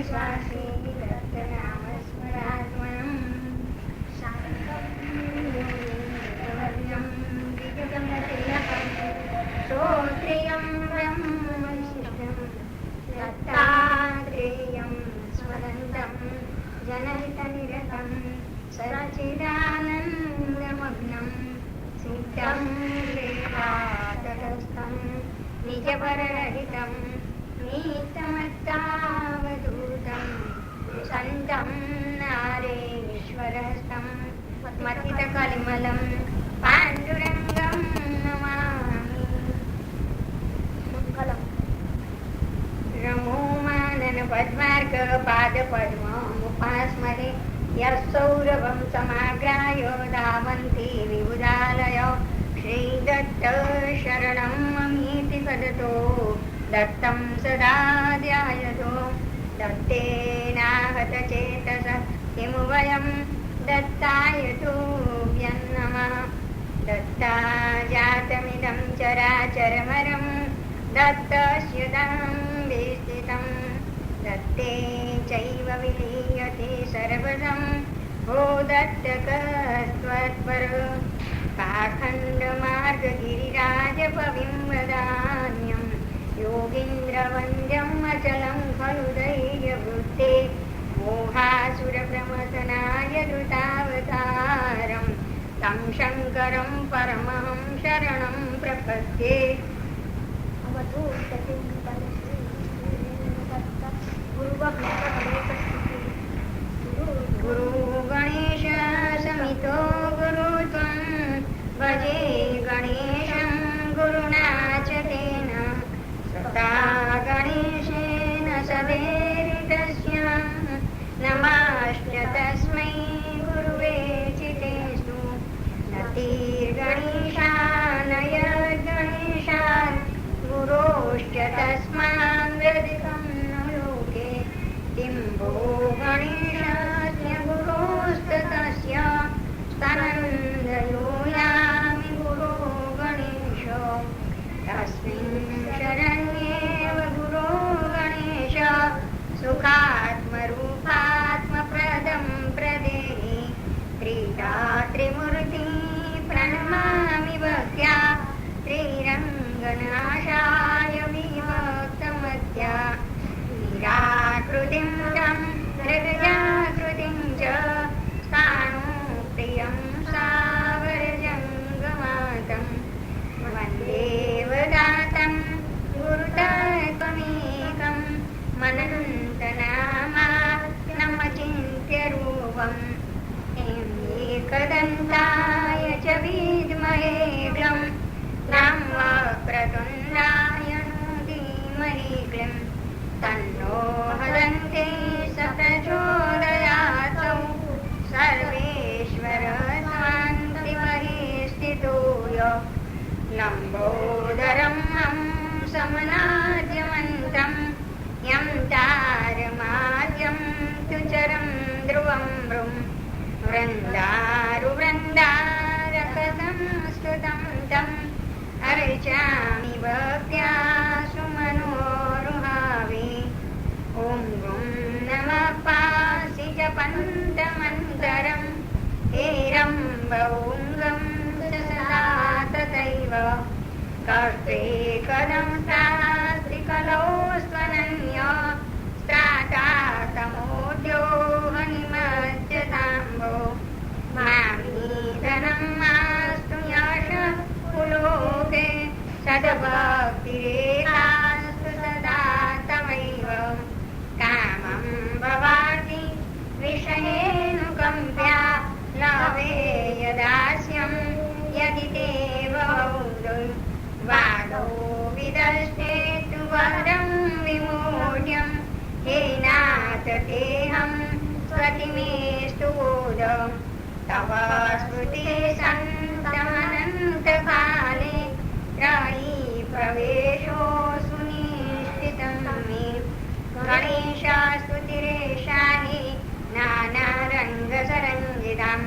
श्वासे रक्तनामस्मरात्मनम् शान्तवर्यं दिगगमतिलकं श्रोत्रियं ब्रह्मविशिष्टं दत्तात्रेयं स्मरन्तं जनहितनिरतं सच्चिदानन्दमग्नं सिद्धं देवातटस्थं निजपररहितं नीतमत्तावधूतं सन्तं नारेश्वरस्तं मथितकलिमलं पाण्डुरङ्गं नमामि। रमो मानन पद्मार्क पादपद्ममुपास्मरे यः सौरभं समाग्राय धावन्ति विबुधालय श्रीदत्त शरणं ममीति वदतो दत्तं सदा ध्यायतो दत्तेनाहतचेतसः किं वयं दत्ताय तुभ्यं नमः। दत्ता जातमिदं चराचरमरं दत्तस्य दाम्भे स्थितं दत्ते चैव विलीयते सर्वदं भो दत्तकस्त्वत्पर पाखण्डमार्गगिरिराजपविं वदान्यं योगीन्द्रवन्द्यम् अचलं खलु धैर्यवृत्ते मोहासुरप्रमथनाय धृतावतारं तं शङ्करं परमहं शरणं प्रपद्ये। गुरु गणेश समितो गुरु त्वं भजे गणेशं गुरुणा च तेन सदा गणेशेन सवेरितस्य नमश्च तस्मै गुरुवे चितेषु नतिर्गणेशानयद्गणेशान् गुरोश्च तस्मान् व्यधिकं न लोके किम्भो गणेशस्य गुरोस्ततस्य स्तनन्दयो यामि गुरो गणेश तस्मिन् शरण्येव गुरो गणेश सुखात्मरूपात्मप्रदं प्रदेहि त्रिमूर्ति प्रणमामि भक्त्या त्रिरङ्गनाशाय विभक्तमद्या वीराकृतिं तं मृगजाकृतिं च स्थाणुप्रियं सावरजङ्गमातं वन्दे वदातं गुरुतत्त्वमेकं मनन्तनामात्मचिन्त्यरूपम् एकदन्ताय च विद्महे ग्लं वक्रतुण्डाय धीमहि क्लीं तन्नो हदन्ते स प्रचोदयात् सर्वेश्वर स्वान्तिमहे स्थितो यः लम्बोदरं समनाद्यमन्तं यं तारमाद्यं तु चरं ध्रुवं भ्रुं वृन्दारुवृन्दारकथं स्तुतं तं अर्चामि भक्त्या सुमनोरुहावे। ॐ गुं नमः पासि जपन्तमन्तरं हेरम्बौङ्गं सदा तथैव कर्ते कदं शास्त्रि कलौ स्वनन्य स्त्रातातमोद्योगनिमज्जताम्बो मामीधनं मास्तु यश पुलोके सद्भक्तिरेकास्तु सदा तवैव कामं भवार्ति विषयेऽनुकम्प्या लवे यदास्यं यदि ते बहु वादो विदष्टेतु वरं विमूढ्यं हेनाथ तेऽहं स्वतिमेस्तु बोध तव स्मृते सन्तमनन्तकाले त्रायी प्रवेशो सुनिश्चितं मे गणेशस्तुतिरेषाहि नानारङ्गसरञ्जितां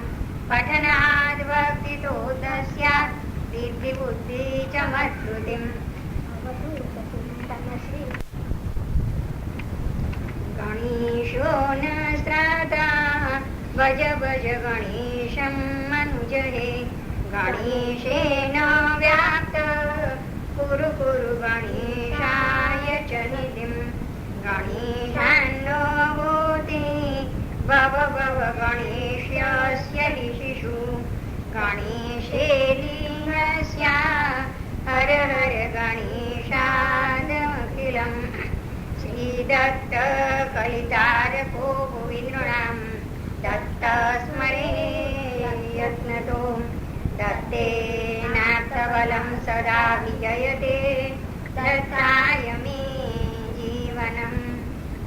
पठनाद्भक्तितो तस्यात् सिद्धिबुद्धि च मत्कृतिम्। गणेश यशो न श्राद्धा भज भज गणेशं मनुज हे गणेशेन व्याप्त कुरु कुरु गणेशाय च निधिं गणेशान्नो भूति भव भव गणेशस्य हि शिशु गणेशे लीनस्या हर हर गणेशादमखिलम् श्रीदत्त कलितारको भुवि नृणां दत्त स्मरे यत्नतो दत्तेनार्थबलं सदा विजयते दत्ताय मे जीवनं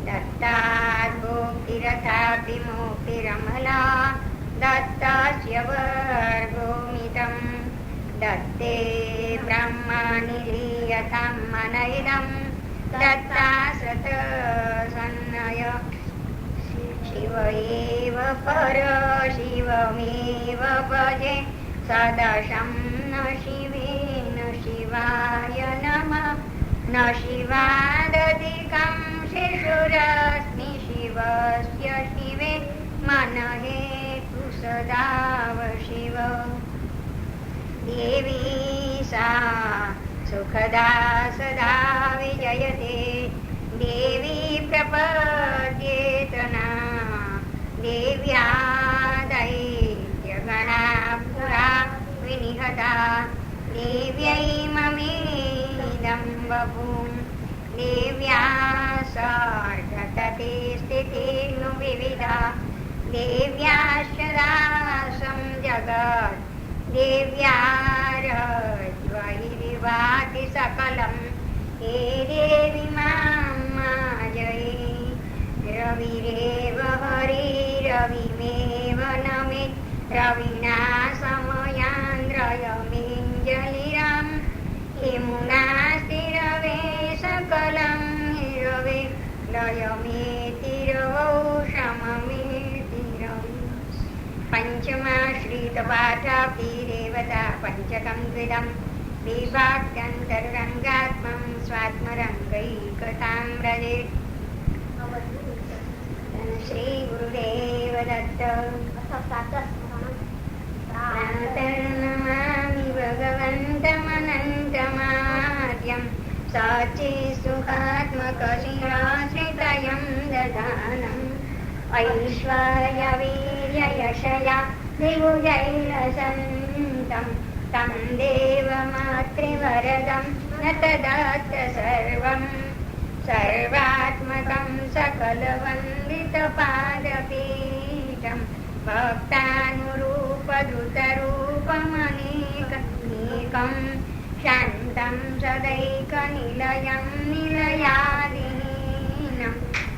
दत्तात् भोक्तिरथापि मोक्तिरमला दत्तस्य वर्गोमितं दत्ते ब्रह्मनिलीयतां मनयिदं दत्तासत सन्नय शिव एव पर शिवमेव भजे सदशं न शिवेन शिवाय नमः न शिवादधिकं शिशुरस्मि शिवस्य शिवे मनहेतु सदाव शिव देवी सा सुखदा सदा विजयते देवी प्रपद्येतना देव्या दैत्यगणा पुरा विनिहता देव्यै ममेदं बभूं देव्या सार्धतते स्थितिर्नुविविधा देव्याश्च दासं जगत् देव्यारज्वैर्विभाति सकलं हे देवी मां माजये रविरेव हरिरविमेव नमेत् रविना समयान्द्रयमेञ्जलिरां यमुनास्तिरवे सकलं हिरवे लयमेतिरवौ शममेतिरवि पञ्चमा श्रीतपाठापि देवता पञ्चकं द्विदं विभाग्यन्तरङ्गात्मं स्वात्मरङ्गैकतां व्रजेत् श्री गुरुदेव दत्त प्रणतर्नमामि भगवन्तमनन्तमाद्यं साचिसुखात्मकशिराश्रितयं ददानम् ऐश्वर्यवीर्ययशया द्विभुजैरसन्तं तं देवमातृवरदं न तदात्त सर्वं सर्वात्मकं सकलवन्दितपादपीठं भक्तानुरूपधृतरूपमनेकं शान्तं सदैकनिलयं निलयादिहीनं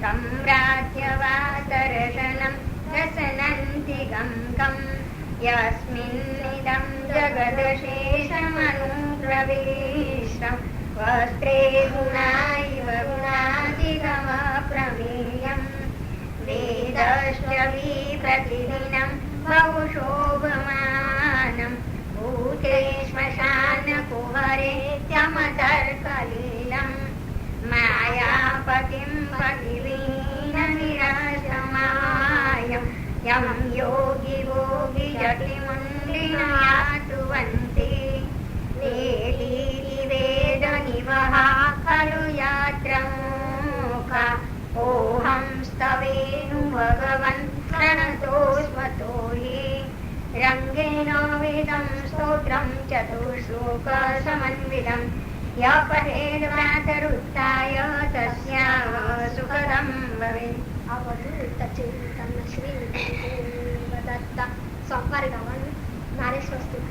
तं राज्यवातरशनं रसनन्तिगं यस्मिन्निदं जगदशेषमनुप्रविष्टं वस्त्रे गुणाइव गुणादिगमप्रमेयं वेदश्च विप्रतिदिनं बहुशोभमानं भूते श्मशानकुहरे त्यमतर्कलीलं मायापतिं पतिलीननिराशमायं यं योगी भोगी जटिमुण्डिनातुवन्ति वेदनिवहा खलु यात्रमुखा ओहं स्तवेनु भगवन् प्रणतोऽस्मतो हि रङ्गेन वेदं स्तोत्रं चतुश्लोकसमन्वितं यः पठेद् प्रातरुत्थाय तस्याः सुखदं भवेत् अवधूतचिन्तन श्रीदत्त संवर्गवन् नारेश्वस्तिक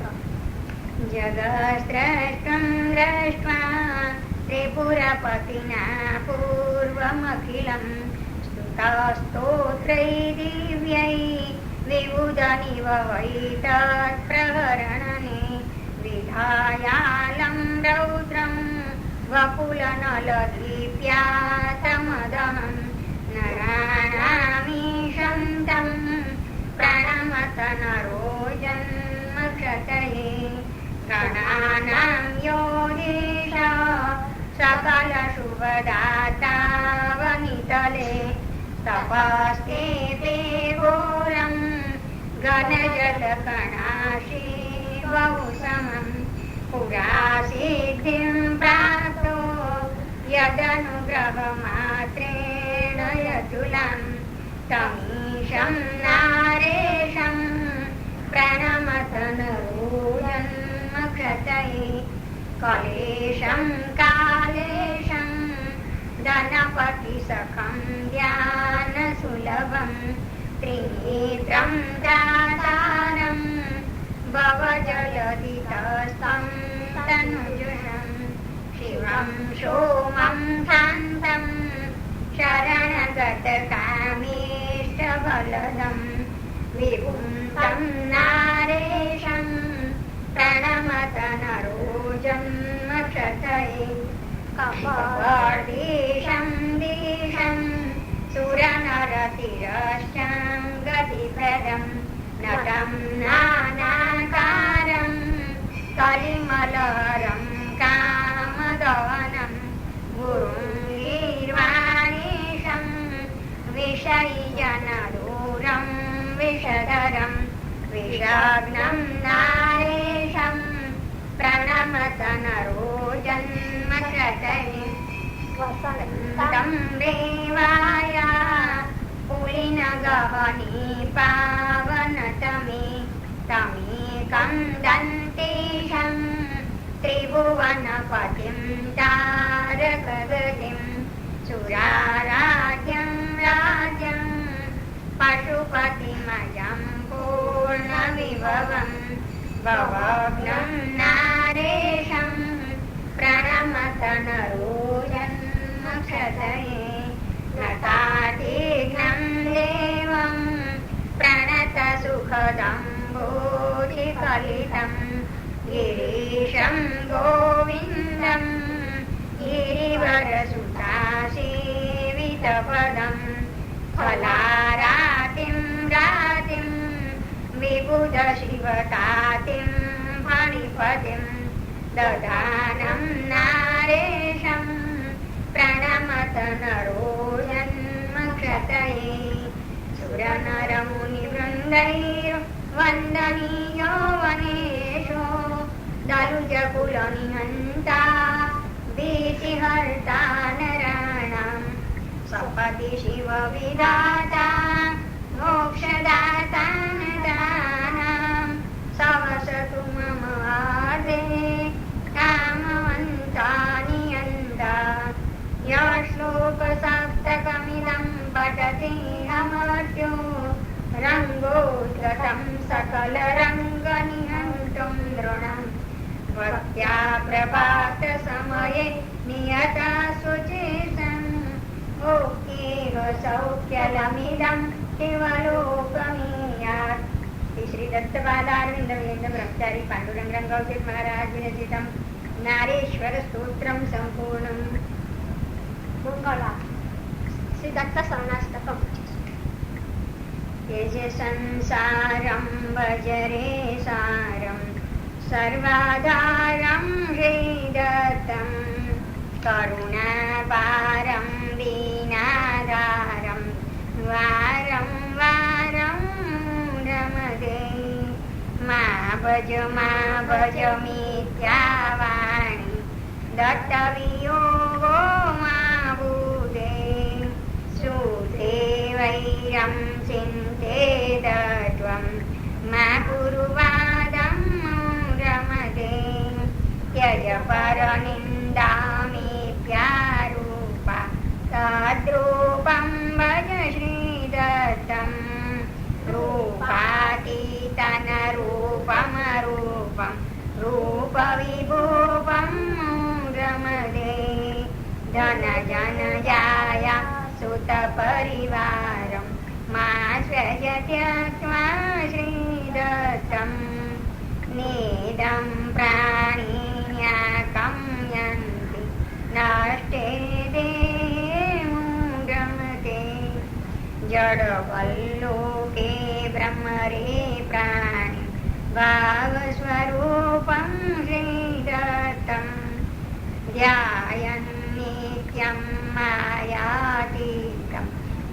जगस्रष्टं दृष्ट्वा त्रिपुरपतिना पूर्वमखिलं स्तुतस्तोत्रै दिव्यै विबुधनिववैतत्प्रहरणने विधायालं रौद्रं वपुलनलदीप्यातमदहं नराणामीशं तं प्रणमत नरो जन्मक्षतये गणानां योगीश सकलशुभदाता वनितले तपस्ते ते घोरं घनजलकणाशी बहु समं पुरा सिद्धिं प्राप्तो यदनुग्रहमात्रेण यतुलं तमीशं नारेशं प्रणमत नरोजन्मक्षतये कलेशं कालेशं धनपतिसखं ध्यानसुलभं त्रिनेत्रं दातारं भवजलधितस्तं तनुजुषं शिवं सोमं शान्तं शरणगतकामेष्टफलदं विभुं तं नारेशं प्रणमत नरोजन्मक्षतये कपर्दीशं दीशं सुरनरतिरश्चं गतिप्रदं नटं नानाकारं कलिमलहरं कामदवनं गुरुं गीर्वाणीशं विषयिजनदूरं विषधरं विषग्नं नारेशं प्रणमत नरोजन्मक्षतये वसन्तं देवाय पुलिनगहनी पावनतमे तमेकं दन्तेशं त्रिभुवनपतिं तारकगतिं सुराराध्यं राज्यं पशुपतिमयं पूर्णविभवं भवग्नं नारेशं प्रणमत नरोजन्मक्षतये नतातिघ्नं देवं प्रणतसुखदं बोधिकलितं गिरीशं गोविन्दं गिरिवरसुतासेवितपदं फलारातिं रातिं विबुधशिवतातिं फणिपतिं ददानं नारेशं प्रणमत नरोजन्मक्षतये सुरनरमुनिवृन्दैर्वन्दनीयो वनेशो दलुजकुलनिहन्ता भीतिहर्ता नराणां सपदि शिवविधाता मोक्षदाता नराणां सवसतु मम आर्दे कामवन्तानि यन्ता श्लोकसप्तकमिदं पठति अमर्त्यो रङ्गोद्गतं सकलरङ्गनिहन्तुं नृणं भक्त्या प्रभातसमये नियता सुचेतम् ओक्येह सौख्यलमिदं शिवलोकमीयात् श्री दत्तपादारविन्दविलिन्दं ब्रह्मचारी पाण्डुरङ्गं गौतीर् महाराज विरचितं नारेश्वर स्तोत्रं सम्पूर्णम् मंगला श्री दत्त शरणाष्टकम यज संसारं भजरे सारं सर्वाधारं श्रीदत्तं करुणापारं दीनाधारं वारं वारं रमते मा भज मिथ्यावाणी दत्तवियोगो मा भूते श्रुते वैरं चिन्तेदत्वं मा कुरु वादं रमते त्यज परनिन्दामित्यारूपा तद्रूपं भज श्रीदत्तं रूपातीतनरूपमरूपं रूपविभूपं रमते धनजनजाय सुतपरिवारं मा स्वज त्यक्त्वा श्रीदत्तं नेदं प्राणिन्याकं यन्ति नष्टे रमते जडवल्लोके ब्रह्मरे प्राणि भावस्वरूपं श्रीदत्तं ध्यायन् नित्यं मायातीतं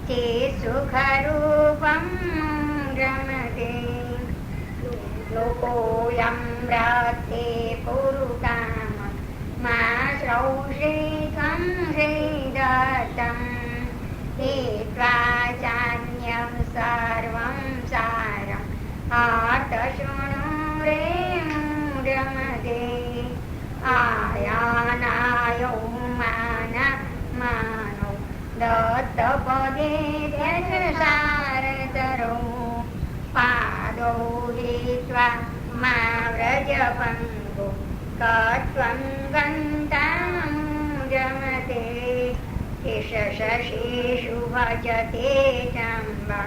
चेत् सुखरूपं रमते लोकोऽयं रते पुरुकाम मा श्रौषे त्वं श्रीदत्तम् हित्वा चान्यं सर्वं सारम् आर्तशृणु रे रमते आयानायो मानो दत्तपदे सारतरो पादौ हित्वा मा व्रजपङ्गो कत्वं गन्तां रमते शशेषु भजते चम्बा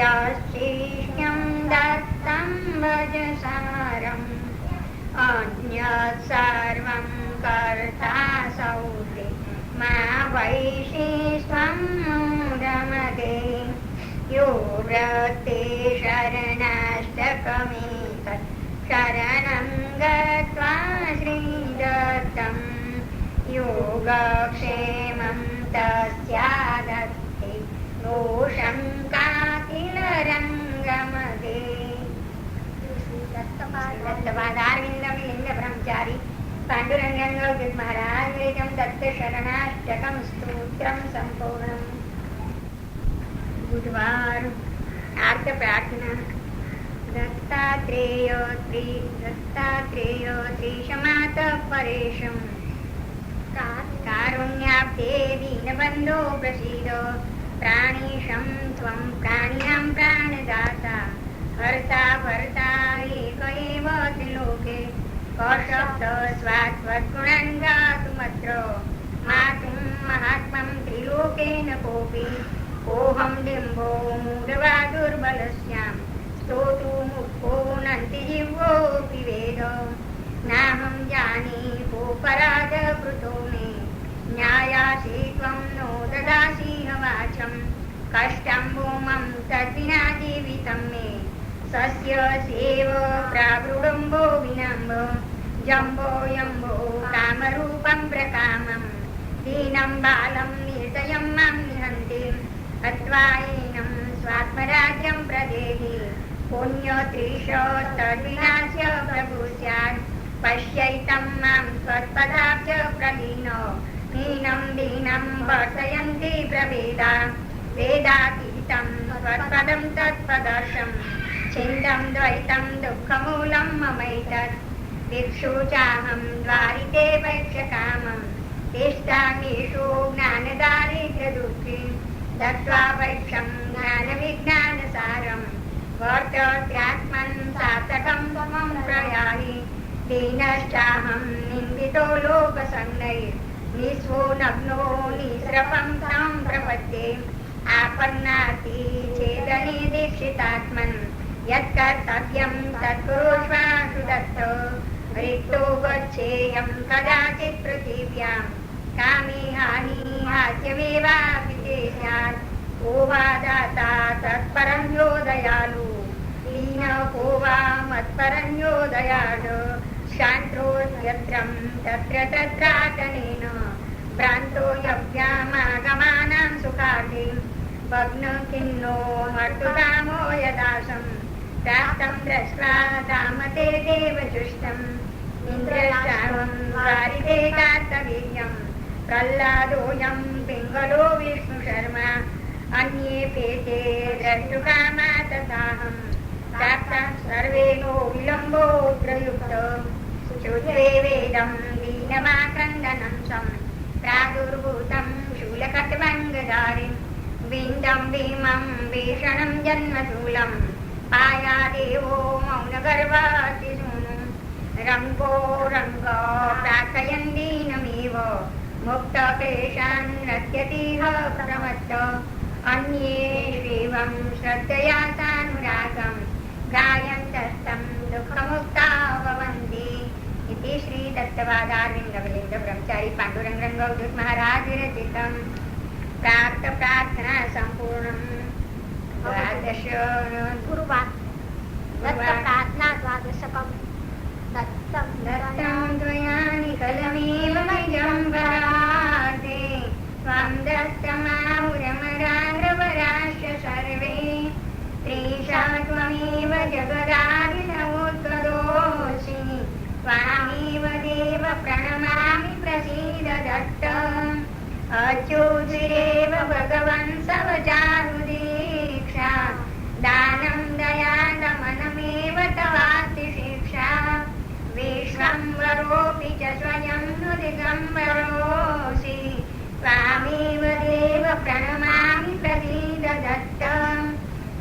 यशिष्यं दत्तं भज सारम् अन्यत् सर्वं कर्ता सौते मा वैषि स्वं रमते यो व्रते शरणाष्टकमेतत् शरणं गत्वा श्रीदत्तम् योगक्षेमं तस्यादत्ते दोषं कातिलरङ्गमदे दत्तपादारविन्दमिलिङ्ग ब्रह्मचारी पाण्डुरङ्गं महाराज विरजं दत्त शरणाष्टकं स्तोत्रं संपूर्णम् बुधवार आर्त प्रार्थना दत्तात्रेय त्रिशमात परेशम् कारुण्याब्धे दीनबन्धो प्रसीद प्राणीशं त्वं प्राणिनां प्राणदाता हर्ता भर्ता एक एव त्रिलोके कशब्द स्वात्वद्गुणान् गातुमत्र मातुं महात्मं त्रिलोकेन कोऽपि कोऽहं डिम्बो मूढवा दुर्बलस्यां स्तोतुमुखो नन्तिजिह्वोऽपि वेद नाहं जाने कोऽपराधकृतो मे न्यायासि त्वं नो ददासि वाचं कष्टं भूमं तद्विना जीवितं मे सस्य सेव प्रावृडम्बो विनम्ब जम्बो यम्बो कामरूपं प्रकामं दीनं बालं निर्दयं मां निहन्ति हत्वा एनं स्वात्मराज्यं प्रदेहि पुण्यत्रिश तद्विनास्य प्रभु स्यात् पश्यैतं मां त्वत्पदाब्ज प्रलीन हीनं दीनं वर्तयन्ति प्रवेदा वेदातीतं त्वत्पदं तत्पदर्शं छिन्दं द्वैतं दुःखमूलं ममैतत् दिक्षु चाहं द्वारिते वैक्षकामं तिष्ठामीषु ज्ञानदारिद्र्यदुःखी दत्त्वा वैक्षं ज्ञानविज्ञानसारं वर्तत्यात्मन् सार्थकं त्वं प्रयाहि दीनश्चाहं निन्दितो लोकसङ्गैर्निस्वो नग्नो निस्रपं तं प्रपद्ये आपन्नाति चेदनि दीक्षितात्मन् यत्कर्तव्यं तत्कुरुष्वासु दत्त रिक्तो गच्छेयं कदाचित् पृथिव्यां कामी हानि हास्यमेवापि ते स्यात् को वा दाता तत्परं यो दयालु दीन को वा मत्परं यो दयालु शान्त्रोऽन्यत्रं तत्र तत्रातनेन भ्रान्तो यव्यामागमानां सुखार्थे भग्नखिन्नो मर्तुकामो यदासं प्राप्तं दृष्ट्वा कामते देवजुष्टम् इन्द्रश्रावं वारिते कार्तवीर्यं प्रह्लादोऽयं पिङ्गलो विष्णुशर्मा अन्ये पेते द्रष्टुकामा तथाहं प्राप्तः सर्वेनो विलम्बो प्रयुक्त श्रुत्वे वेदं दीनमाक्रन्दनं सं प्रादुर्भूतं शूलखड्गधारिं विन्दं भीमं भीषणं जन्मशूलं पायादेवो मौनगर्वातिसूनुं रङ्गो रङ्ग प्रार्थयन् दीनमेव मुक्तक्लेशान् रत्यतीह प्रमत्त अन्ये श्रीवं श्रद्धया सानुरागं गायन्तस्तं दुःखमुक्ता भवन्ति इति श्री दत्तवादारविन्द ब्रह्मचारी पाण्डुरङ्गरङ्गवधूत महाराज विरचितं प्राप्त प्रार्थना सम्पूर्णम् द्वादश गुरुवार दत्त प्रार्थना द्वादशकं दत्तं द्वयानि कलमेव निजं वराते त्वं दत्तमाहुरमराग्रवराश्च अच्युतिरेव भगवन् सवचारुदीक्षा दानं दयादमनमेव तवास्ति शिक्षा विश्वम्भरोऽपि च स्वयं नु दिगम्बरोऽसि त्वामेव देव प्रणमामि प्रसीद दत्त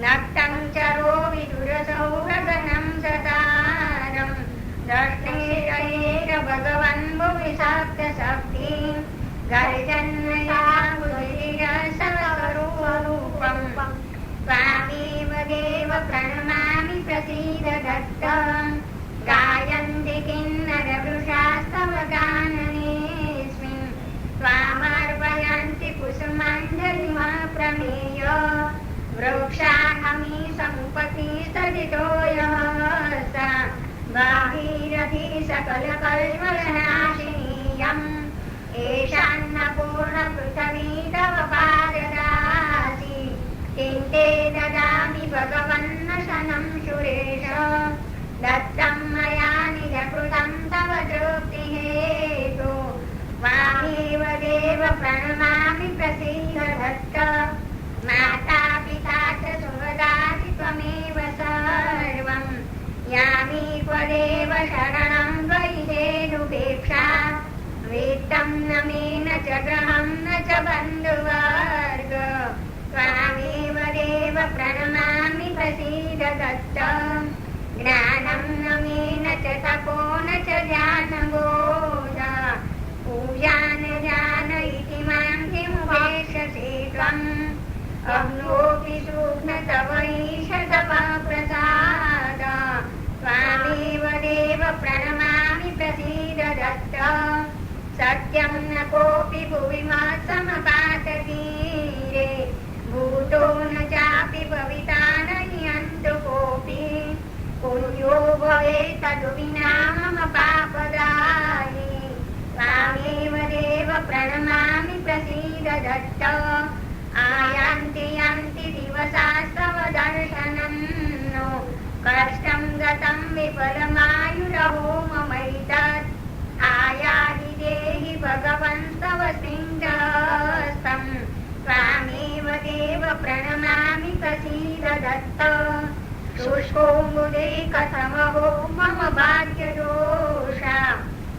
नक्तं चरो विदुरसौ गगनं सतारं दर्शनेत भगवन् भुवि सप्तशक्ति गर्जन्मया बुधिरसवरूपम् त्वामेव देव प्रणमामि प्रसीद दत्त गायन्ति किन्नरवृषास्तव गाननेऽस्मिन् त्वामर्पयन्ति कुसुमाञ्जलिमा प्रमेय वृक्षाहमी समुपतिस्तदितो यः सा भागीरथी सकलकल्मषनाशिनीयम् एषान्नपूर्णपृथिवी तव पाददासि किन्ते ददामि भगवन्नशनं सुरेश दत्तं मया निजकृतं तव तृप्तिहेतु त्वामेव देव प्रणमामि प्रसीद दत्त माता पिता च सुहृदादि त्वमेव सर्वं यामि त्वदेव शरणं त्वयि चेदुपेक्षा वेत्तं न मे न च गृहं न च बन्धुवर्ग त्वामेव देव प्रणमामि प्रसीद दत्त ज्ञानं न मे न च तपो न च ध्यानबोध पूजा न जान इति मां किमुपेक्षसे त्वम् अग्नोऽपि सूक्ष्म तव ईशतपप्रसाद त्वामेव देव प्रणमामि प्रसीद दत्त सत्यं न कोऽपि भुवि मत्समपाततीरे भूतो न चापि भविता न नियन्तु कोऽपि पुण्यो भवेत् तदु विना मम पापदायि त्वामेव देव प्रणमामि प्रसीद दत्त आयान्ति यान्ति दिवसास्तव दर्शनं नो कष्टं गतं विफलमायुरहो ममैतत् आयाहि देहि भगवन्तव सिंहस्तं त्वामेव देव प्रणमामि प्रसीद दत्त शुष्कोऽम्बुदे कथमहो मम भाग्यदोषा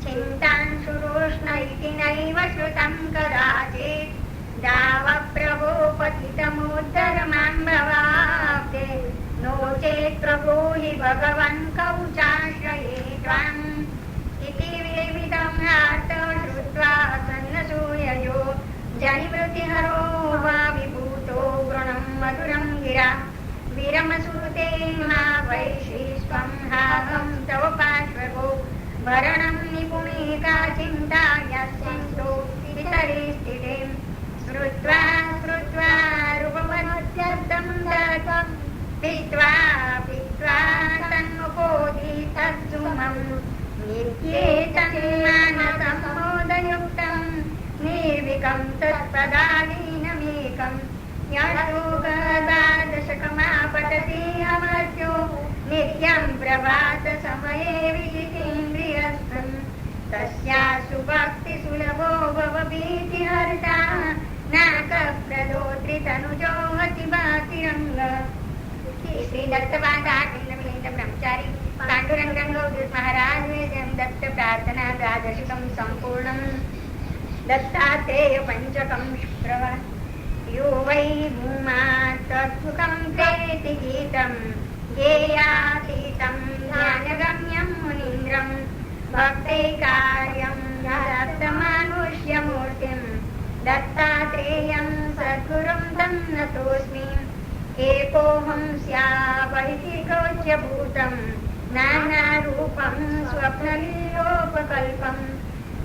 चिन्तां सुरोष्ण इति नैव श्रुतं कदाचित् दावप्रभो पतितमुद्धर मां भवाब्धे नो चेत् प्रभो हि भगवन् कौचाश्रये त्वाम् इति विविधं श्रुत्वा सन्नसूययो जनिवृत्तिहरो वा विभूतो वृणं मधुरं गिरा वीरमसूते मा वैशिष्वं हागं तव पार्श्वगो भरणं निपुणिका चिन्ता यस्यन्तो पितरिस्थिते श्रुत्वा रूपमत्यर्थं दत्तं पीत्वा तन्मुखोदि तत्सुमं नित्येतन्मानसम्मोदयुक्तं निर्विकं तत्पदादीनमेकं यशोगदादशकमापठति अमर्त्यो नित्यं प्रभातसमये विजितेन्द्रियस्थं तस्यासु भक्तिसुलभो भवभीतिहर्ता नाकप्रदोत्रितनुजो हतिभातिरङ्ग श्री दत्तपादाखिलमिलित ब्रह्मचारी पाण्डुरङ्गो महाराज दत्त प्रार्थना द्वादशकं सम्पूर्णं दत्तात्रेय पञ्चकं शुक्रवार यो वै भूमा तत्सुखं प्रेति गीतं गेयातीतं ज्ञानगम्यं मुनीन्द्रं भक्तैकार्यं दत्तमानुष्यमूर्तिं दत्तात्रेयं सद्गुरुं तं नतोऽस्मि एकोऽहं स्यावैतिकोच्यभूतं नानारूपं स्वप्नलीलोपकल्पम्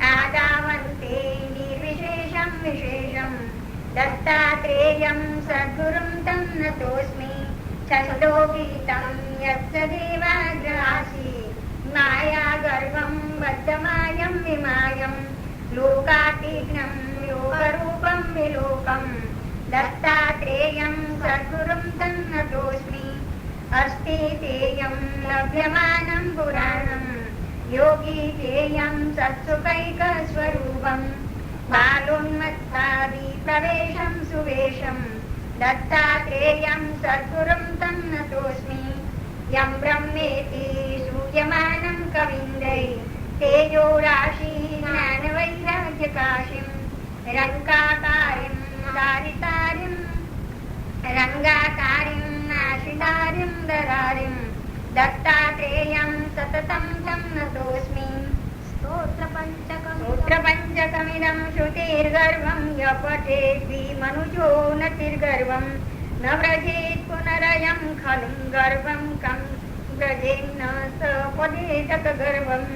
आदावन्ते निर्विशेषं विशेषं दत्तात्रेयं सद्गुरुं तं नतोऽस्मि छन्दोगीतं यत्सदेवाग्रासी मायागर्भं बद्धमायं विमायं लोकातीघ्नं लोकरूपं विलोकं दत्तात्रेयं सद्गुरुं तं नतोऽस्मि अस्ति तेयं लभ्यमानं पुराणं योगी तेयं सत्सुखैकस्वरूपं बालोन्मत्तादिप्रवेशं सुवेशं दत्तात्रेयं सद्गुरुं तं नतोऽस्मि। यं ब्रह्मेति सूयमानं कवीन्द्रै तेजो राशि ज्ञानवैराग्यकाशिं रङ्गाकारिं दारितारिं रङ्गाकारिं नाशितारिं दरारिं दत्तात्रेयं सततं तं नतोऽस्मि। स्तोत्रपञ्चकमिदं श्रुतिर्गर्वं यपठेद्विमनुजो नतिर्गर्वं न व्रजेत् पुनरयं खलु गर्वं कं व्रजेन्न स पदेतकगर्वम्।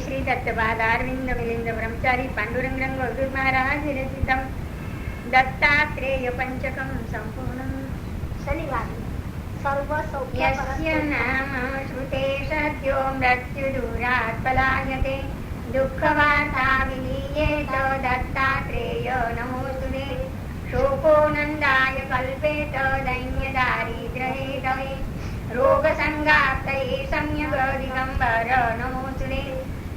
श्री दत्तपादारविन्द मिलिंद ब्रह्मचारी पांडुरंग रंग अवधूत महाराज विरचितं दत्तात्रेय पंचकं संपूर्णं शनिवार सर्व यस्य नाम श्रुते सद्यो मृत्युदूरात् पलायते दुःखवार्ता विलीयेत दत्तात्रेय नमोऽस्तुते। शोको नन्दाय कल्पेत दैन्यदारिद्र्ये रोगसङ्गाप्तये सम्यग् दिगम्बर नमोऽस्तुते।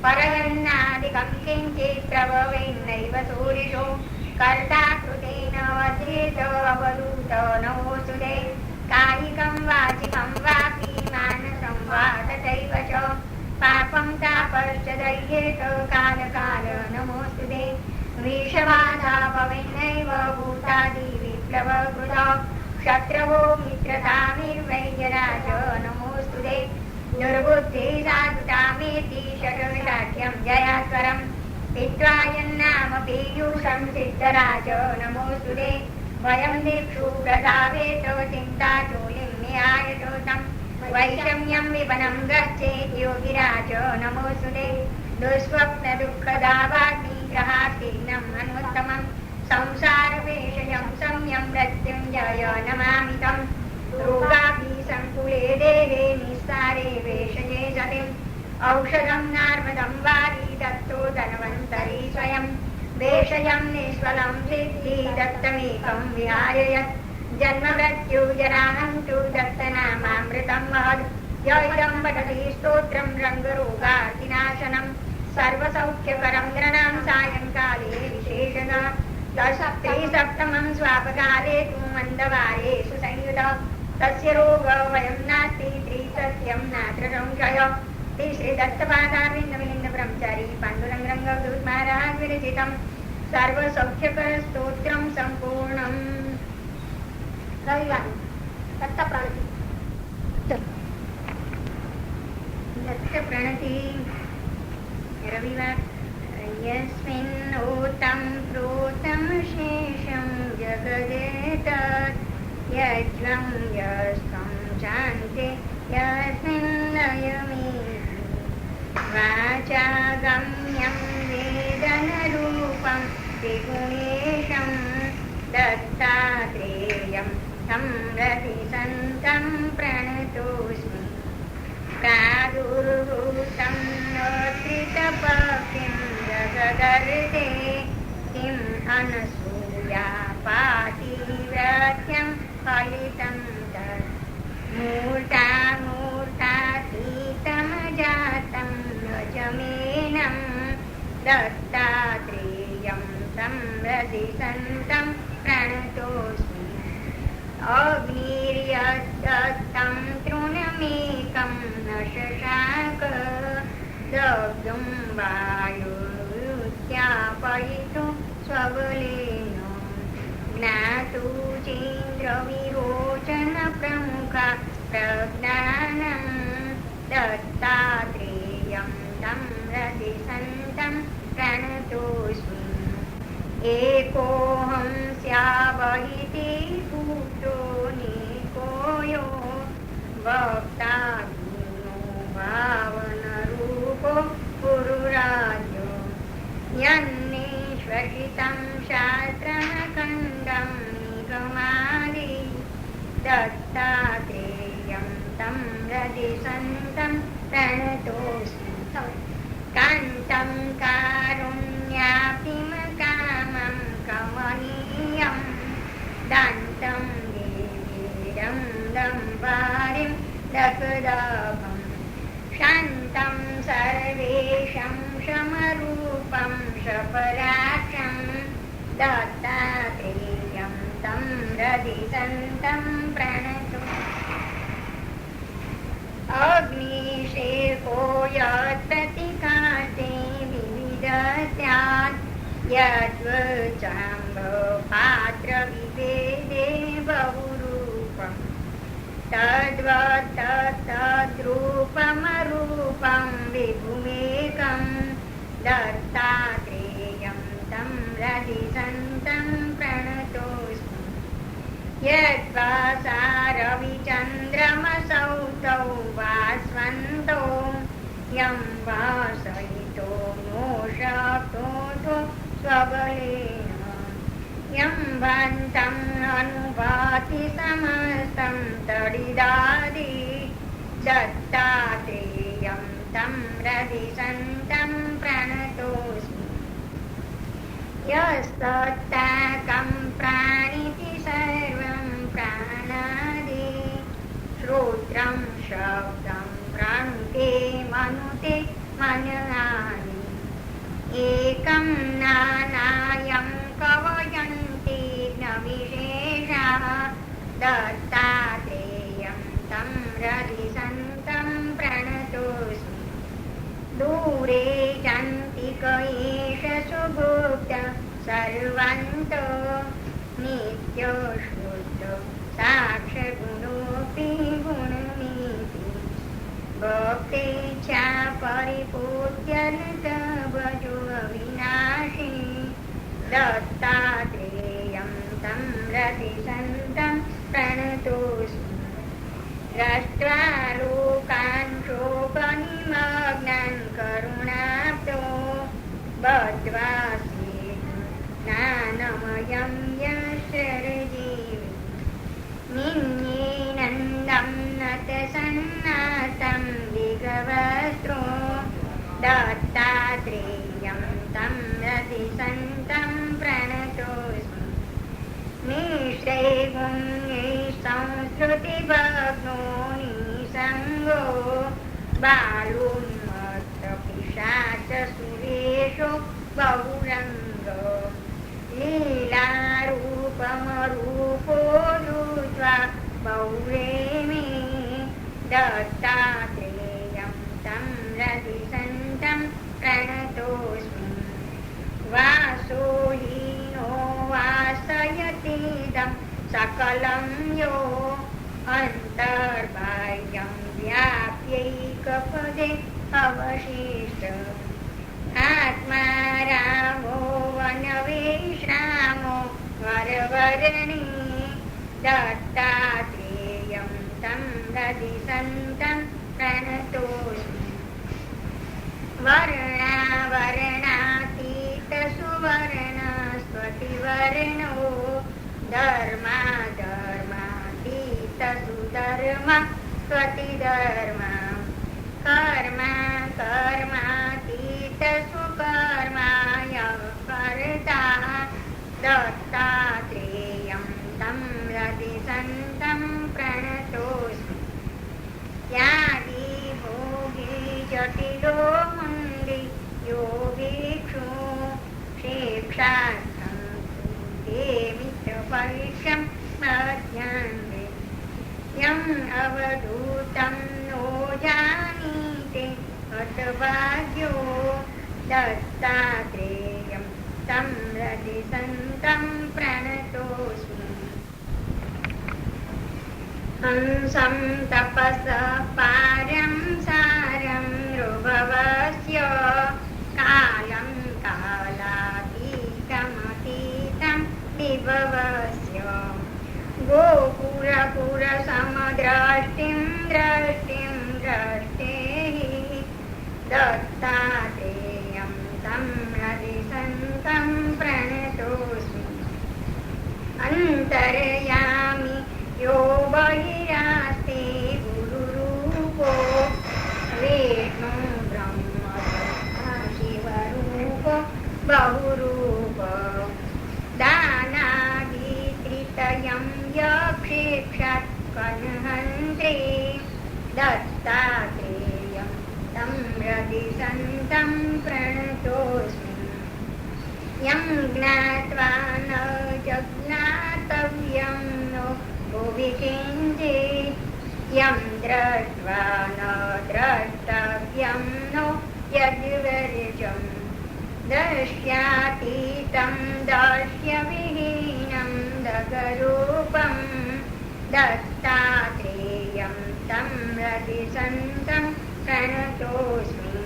परयन्नादिकं किञ्चित् प्रभवेन्नैव सूरिषो कर्ता कृतेन वध्येत अवधूत नमोऽस्तुते। कायिकं वाचिकं वापि मानसं वा तथैव च पापं तापश्च दह्येत कालकाल नमोऽस्तुते। विषबाधा भवेन्नैव भूतादि विप्लवकृत शत्रवो मित्रतामिर्वैर्यराज नमोऽस्तुते। दुर्बुद्धि साधुतामेति षड्विशाख्यं जयास्वरं हित्वा यन्नाम पीयूषं सिद्धराज नमोऽस्तुते। वयं दिक्षु प्रधावेत चिन्ताचूलिं न्यायचोतं वैषम्यं विपनं गच्छेत् योगिराज नमोऽस्तुते। दुःस्वप्नदुःखदावाग्निग्रहात्तीर्णम् अनुत्तमं संसारवेषयं सम्यं मृत्युञ्जय नमामि तं। रोगाभिसङ्कुले देहे निस्सारे वेषजे सतिम् औषधं नार्मदं वारी दत्तो धन्वन्तरी स्वयं वेषयं निष्फलं सिद्धि दत्तमेकं विहारयत्। जन्ममृत्युजराहन्तु दत्तनामामृतं महद् यैदं पठति स्तोत्रं रङ्गरोगार्तिनाशनं सर्वसौख्यकरं गृणां सायङ्काले विशेषतः। सप्तमं स्वापकाले तु मन्दवारे सुसंयुत तस्य रोग वयं नास्ति त्रिसत्यं नात्र संशय। श्री दत्तपादारविन्दमिलिन्द ब्रह्मचारी पाण्डुरंग रंग अवधूत महाराज विरचितं सर्वसौख्यकर स्तोत्रं संपूर्णम्। रविवार दत्तप्रणति दत्तप्रणति रविवार यस्मिन् ओतं प्रोतं शेषं जगदेतत् यज्वं यस्तं शान्ते यस्मिन्नयमेति वाचा गम्यं वेदनरूपं त्रिगुणेशं दत्तात्रेयं तं रतिसन्तं प्रणतोऽस्मि। प्रादुर्भूतं नोत्रितपक्षिं जगदर्थे किम् अनसूया पातिव्रत्यं फलितं तत् मूर्तातीतं जातं रजमेनं दत्तात्रेयं तं रतिसन्तं प्रणतोऽस्मि। अग्निर्यद्दत्तं तृणमेकं न शशाक दग्धुं वायुरुत्यापयितुं स्वबलेन ज्ञातु चेन्द्रविरोचनप्रमुखा प्रज्ञानं दत्तात्रेयं तं रतिसन्तं प्रणतोऽस्मि। एकोऽहं स्यावहिते पुत्रो नीको यो भक्ता गुणो भावनरूपो गुरुराजो यन्नेश्वसितं शास्त्रमखण्डं निगमादि दत्तात्रेयं तं रतिसन्तं प्रणतोऽस्मि। कान्तं कारुण्याप्तिमकामं कमनीयं दान्तं देवीरं दम्बारिं दशदाभं शान्तं सर्वेषं समरूपं सपराक्षं दत्तात्रेयं तं रतिसन्तं प्रणतो अग्निशेको यत्प्रतिकाशे विविधस्यात् यद्वचाम्बपात्रविभेदे बहुरूपम् तद्वत्तद्रूपमरूपं विभुमेकं दत्तात्रेयं तं रतिसन्तं प्रणतोऽस्मि यद्वासा रविचन्द्रमसौ तौ भास्वन्तौ यं वासयितो नो शक्तो स्वबलेन यं भान्तम् अनुभाति समस्तं तडिदादि दत्तात्रेयं तं रतिसन्तं प्रणतोऽस्मि यस्तत्ताकं प्राणिति सर्वं प्राणादि श्रोत्रं शब्दं प्राणुते मनुते मननानि एकं नानायं कवयन्ति न विशेषः दत्तात्रेयं तं रतिसन्तं प्रणतोऽस्मि दूरे चान्तिक एष सुभुक्त सर्वन्तो नित्यशुद्ध साक्षगुणोऽपि गुणनीति भक्तेच्छा परिपूज्यर्तभजो अविनाशी दत्तात्रेयं तं रतिसन्तं प्रणतोऽस्मि दृष्ट्वा लोकान् शोकनिमग्नान् करुणाब्धो बद्ध्वा ज्ञानमयं यशरजीवि निन्येनन्दं नतसन्नातं दिगवस्त्रो दत्तात्रेयं तं रतिसन्तं प्रणतोऽस्मि मिश्रे गुण्ये संस्कृतिभग्नो निसङ्गो बालुन्मत्तपिशाचसुरेषु बहुरङ्गो लीलारूपमरूपो धूत्वा बहुरेमि दत्तात्रेयं तं रतिसन्तं प्रणतोऽस्मि वासो हीनो वासयतीदं सकलं यो अन्तर्बाह्यं व्याप्यैकपदे अवशिष्ट आत्मा रामो वनवेश्रामो वरवर्णी दत्तात्रेयं तं रतिसन्तं प्रणतोऽस्मि वर्णावर्णातीतसुवर्णस्वतिवर्णो धर्माधर्मातीतसुधर्मा स्वतिधर्मा कर्मा कर्मातीतसुकर्माय कर्ता दत्तात्रेयं तं रतिसन्तं प्रणतोऽस्मि त्यागी भोगी जटिलो मुण्डि योगीक्षु शिक्षार्थं देमित्रपरीक्षं मध्याह्ने यम् अवधूतं नो जानीते हतभाग्यो दत्तात्रेयं तं रतिसन्तं प्रणतोऽस्मि हंसं तपसः पारं सारं नृभवस्य कालं कालातीतमतीतं विभवस्य गोपुरपुरसमद्रष्टिं द्रष्टिं द्रष्टेः दत्तात्रेयं तं रतिसन्तं प्रणतोऽस्मि अन्तर्यामि यो बहिरास्ते गुरुरूपो विष्णु ब्रह्म शिवरूपो बहुरूप दानादित्रितयं यक्षेक्षात् कन्हन्त्रे दत्तात्रेयं तं रतिसन्तं प्रणतोऽस्मि यं ज्ञात्वा न जज्ञातव्यं नो भुवि किञ्चित् यं दृष्ट्वा न द्रष्टव्यं नो यद्वर्जम् दृश्यातीतं दर्श्यविहीनं दगरूपं दत्तात्रेयं तं रतिसन्तं प्रणतोऽस्मि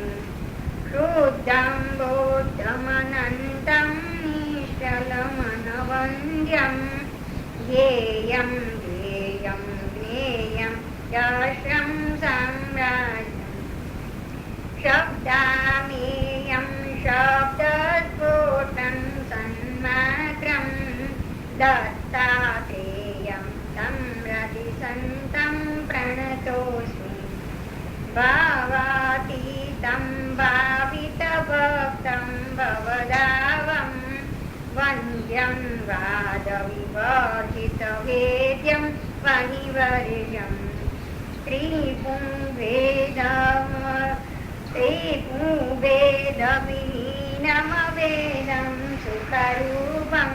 शुद्धं बोद्धमनन्तं निश्चलमनवन्द्यं ज्ञेयं ज्ञेयं ज्ञेयं चाश्रं साम्राज्यम् शब्दामेयं शब्दस्फोटं सन्मात्रं दत्तात्रेयं तं रतिसन्तं प्रणतोऽस्मि भावातीतं भावितभक्तं भवदावं वन्द्यं वादविवर्जितवेद्यं वनिवर्यम् त्रिपुवेदविहीनमवेदं सुखरूपं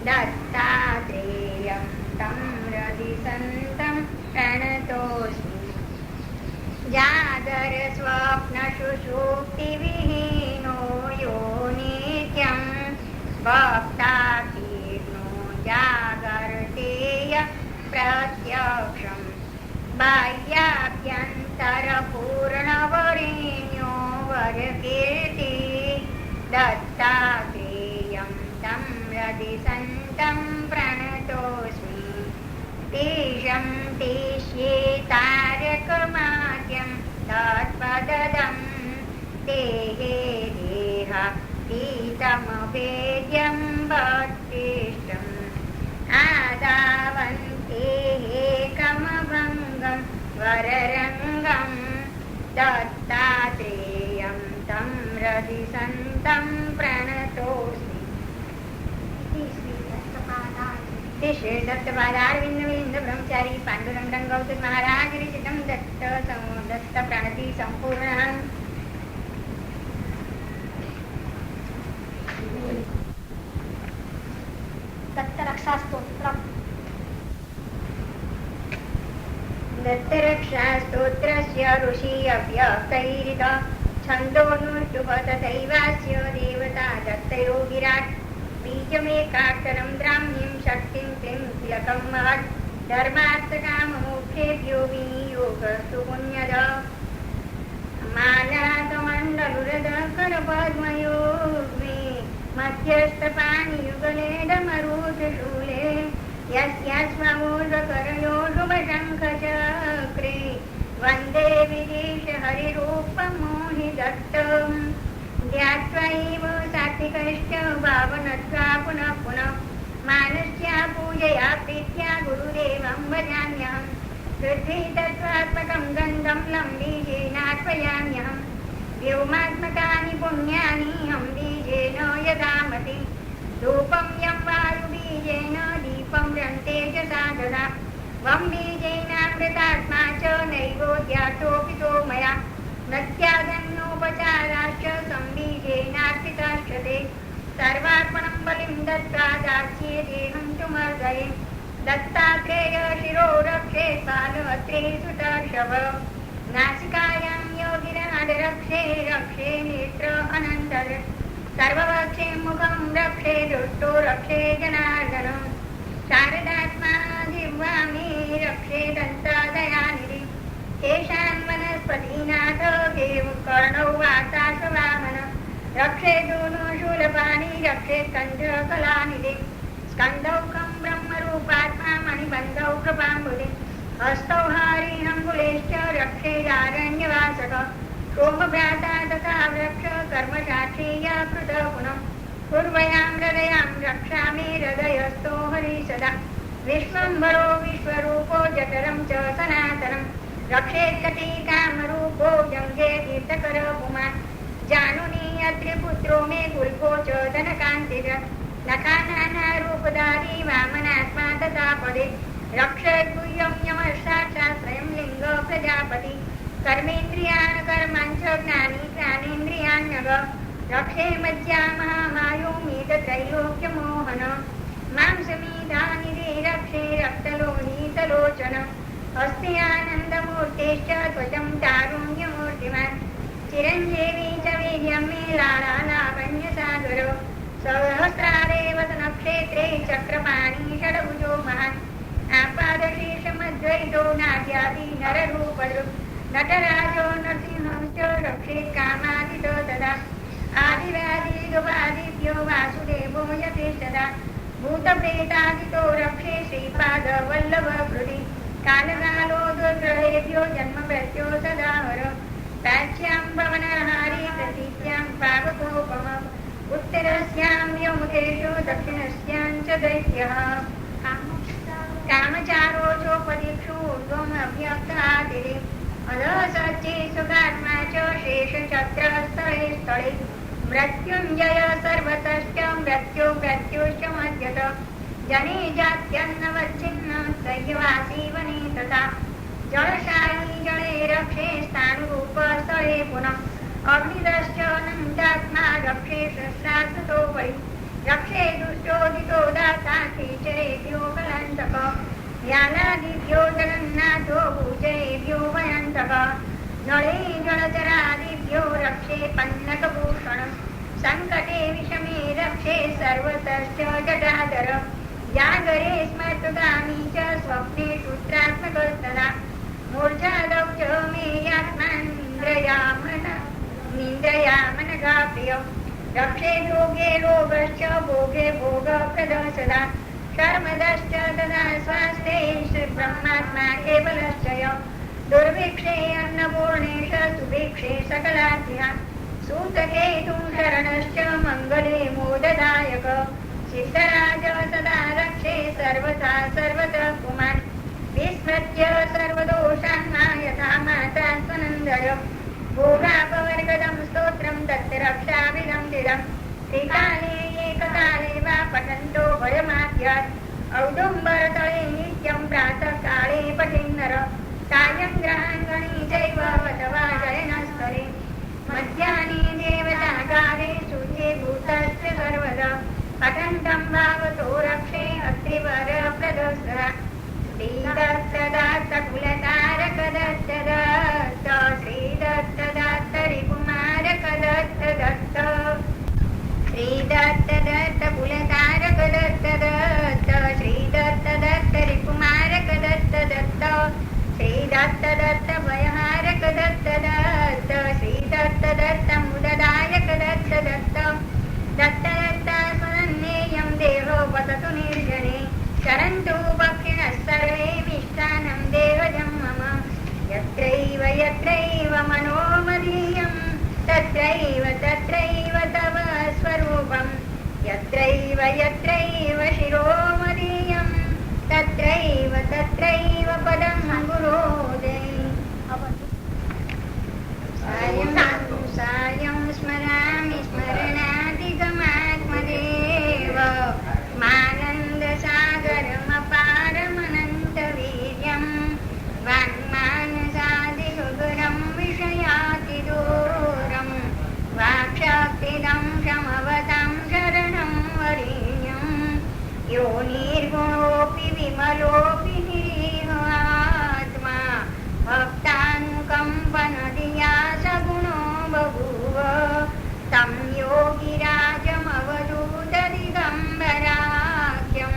दत्तात्रेयं तं रतिसन्तं प्रणतोऽस्मि जागरस्वप्नसुषुप्तिविहीनो यो नित्यं भक्तातीर्णो जागर्तेय प्रत्यक्षम् बाह्याभ्यन्तरपूर्णवरेण्यो वरकीर्ति दत्तात्रेयं तं रतिसन्तं प्रणतोऽस्मि तेषं तेष्ये तारकमाद्यं तत्पदं तेहे देहातीतमभेद्यं भक्तिष्ठम् आदावन्ते एकमभङ्गं वररङ्गं दत्तात्रेयं तं रतिसन्तं प्रणतोऽस्मि श्री दत्तपादारविन्द ब्रह्मचारी पाण्डुरङ्गं गौतम महाराज विरचितं दत्त प्रणति सम्पूर्णः दत्तरक्षास्तोत्रम् दत्तरक्षास्तोत्रस्य ऋषि अव्यक्तैरित छन्दोऽनुष्टुभ तथैवास्य देवता दत्तयो विराट् बीजमेकाक्षरं द्राह्मीं शक्तिं क्लीं तिलकं महत् धर्मार्थकाममोक्षेभ्यो विनियोगस्तु पुण्यद मालाकमण्डलुरधकरपद्मयोग्मे मध्यस्थपाणियुगले डमरुदशूले यस्यास्ममूर्धकरयो शुभशङ्खचक्रे वन्दे विदेश हरिरूपमोहि दत्तम् ध्यात्वैव सात्विकश्च भावनत्वा पुनः पुनः मानस्या पूजया प्रीत्या गुरुदेवं भजाम्यहम् पृथ्वी तत्त्वात्मकं गन्धं लम्बीजेनार्पयाम्यहम् व्योमात्मकानि पुण्यानि हं बीजेन यदामति धूपं यं वायुबीजेन दीपं रन्ते च साधना वं बीजेनामृतात्मा च नैवेद्यार्थोऽपितो मया नत्यागन्योपचाराश्च संबीजेनार्पिताश्च ते सर्वार्पणं बलिं दत्त्वा दास्ये देहं च मर्दये दत्तात्रेय शिरो रक्षे बालहत्रे सुतर्षभ नासिकायां योगिराड रक्षे रक्षे नेत्र अनन्तर सर्ववक्षे मुखं रक्षे दुष्टो रक्षे जनार्दनं शारदात्मा जिह्वा मे रक्षे दन्तादयानिधि केशान् वनस्पतीनाथ देव कर्णौ वाताश्ववामन रक्षे दूनो शूलपाणि रक्षे स्कन्धकलानिधि स्कन्धौ खं ब्रह्मरूपात्मा मणिबन्धौ कृपाम्बुधि हस्तौ हारिहङ्गुलेश्च रक्षेदारण्यवासः सोमभ्राता तथा वृक्ष कर्मसाक्षीय कृत पुनः पूर्वयां हृदयां रक्षामि हृदयस्थो हरि सदा विश्वम्भरो विश्वरूपो जठरं च सनातनं रक्षेत्कटी कामरूपो जङ्गे तीर्थकर पुमान् जानुनी अत्रिपुत्रो मे कुल्पो च धनकान्तिः नखानारूपधारी वामनात्मा तथा पदे रक्षेद्गुह्यं यमशास्त्रयं लिङ्ग प्रजापति कर्मेन्द्रियान् कर्माञ्च ज्ञानी ज्ञानेन्द्रियाण्यग रक्षे मज्जामहामायोमेतत्रैलोक्यमोहन मांसमीधानिधे रक्षे रक्तलोहितलोचन अस्ति आनन्दमूर्तेश्च त्वचं तारुण्यमूर्तिमान् चिरञ्जीवी च वीर्यं मे लालालावण्यसागर सहस्रारेव नक्षत्रे चक्रपाणि षड्भुजो महान् आपादशीर्षमद्वैतो नाट्यादि नररूपदृक् नटराजो नरसिंहश्च रक्षेत् कामादितो तदा आदिव्याधिदुपादिभ्यो वासुदेवो यथेष्टदा भूतप्रेतादितो रक्षे श्रीपादवल्लभकृति कालकालो दुर्ग्रहेभ्यो जन्ममृत्यो सदाहर प्राच्यां पवनहारी प्रतीच्यां पावकोपम उत्तरस्यां व्योमुखेषु दक्षिणस्यां च दैत्यः कामचारो चोपदिक्षु ऊर्ध्वमभ्यक्तादिरे अधः सच्चे सुखात्मा च शेषचक्रस्थले स्थले मृत्युञ्जय सर्वतश्च मृत्युश्च मध्यत जने जात्यन्नवच्छिन्नं सह्यवासी वने तथा जलशायी जले रक्षे स्थाणुरूपस्थले पुनः अग्निदश्च अनन्तात्मा रक्षे शस्त्रास्त्रतो वै रक्षे दुष्टोदितो दाता खेचरेभ्यो कलन्तक व्यालादिभ्यो जगन्नाथो भूजयेभ्यो भयन्तक नळे जलचरादिभ्यो रक्षे पन्नकभूषण सङ्कटे विषमे रक्षे सर्वतश्च जटाधर जागरे स्मर्तगामी च स्वप्ने शूत्रात्मकस्तदा मूर्छादौ च मे यात्मानिन्द्रयामनघा प्रिय रक्षे भोगे लोभश्च भोगे भोगप्रदः सदा शर्मदश्च तदा स्वास्थे ब्रह्मात्मा केवलश्च दुर्भिक्षे अन्नपूर्णेश सुभिक्षे सकलार्थिः सूतकेतुं शरणश्च मङ्गले मोददायक सिद्धराज सदा रक्षे सर्वथा सर्वतः पुमान् विस्मृत्य सर्वदोषान् यथा माता स्वनन्दय भोगापवर्गदं स्तोत्रं तत्र रक्षाभिदं दिदं त्रिकाले एककाले वा पठन्तो भयमाद्यात् औदुम्बरतले नित्यं प्रातःकाले पठेन्नर सायं ग्रहाङ्गणे चैव अथवा शयनस्थले मध्याह्ने देवताकाले शुचे भूतस्य सर्वदा पठन्तं भावतो रक्षे अत्रिवरप्रदस्सदा श्रीदत्तदात्तकुलतारकदत्तदत्त श्रीदत्तदात्तरिकुमारकदत्तदत्त श्रीदत्तदत्तकुलतारकदत्तदत्त श्रीदत्तदत्तरिकुमारकदत्तदत्त श्रीदत्तदत्तभयहारकदत्तदत्त श्रीदत्तदत्तमुददायकदत्तदत्त दत्तदत्ता स्वनन्नेयं देहो वसतु निर्जने शरन्तु पक्षिणः सर्वे मिष्टान्नं देहजं मम यत्रैव मनोमदीयं तत्रैव तव स्वरूपं यत्रैव शिरोमदीयं तत्रैव पदं गुरोदय सायं स्मरामि स्मरणादिगमात्मदेव मानन्दसागरमपारमनन्तवीर्यं वाङ्मानसादिसुदुरं विषयातिदूरं वाक्शक्तिदं क्षमवतां शरणं वरेण्यं यो निर्गुणोऽपि विमलोऽपि निरीहात्मा भक्तानुकम्पनधिया सगुणो बभूव तं योगिराजमवधूतदिगम्बराख्यं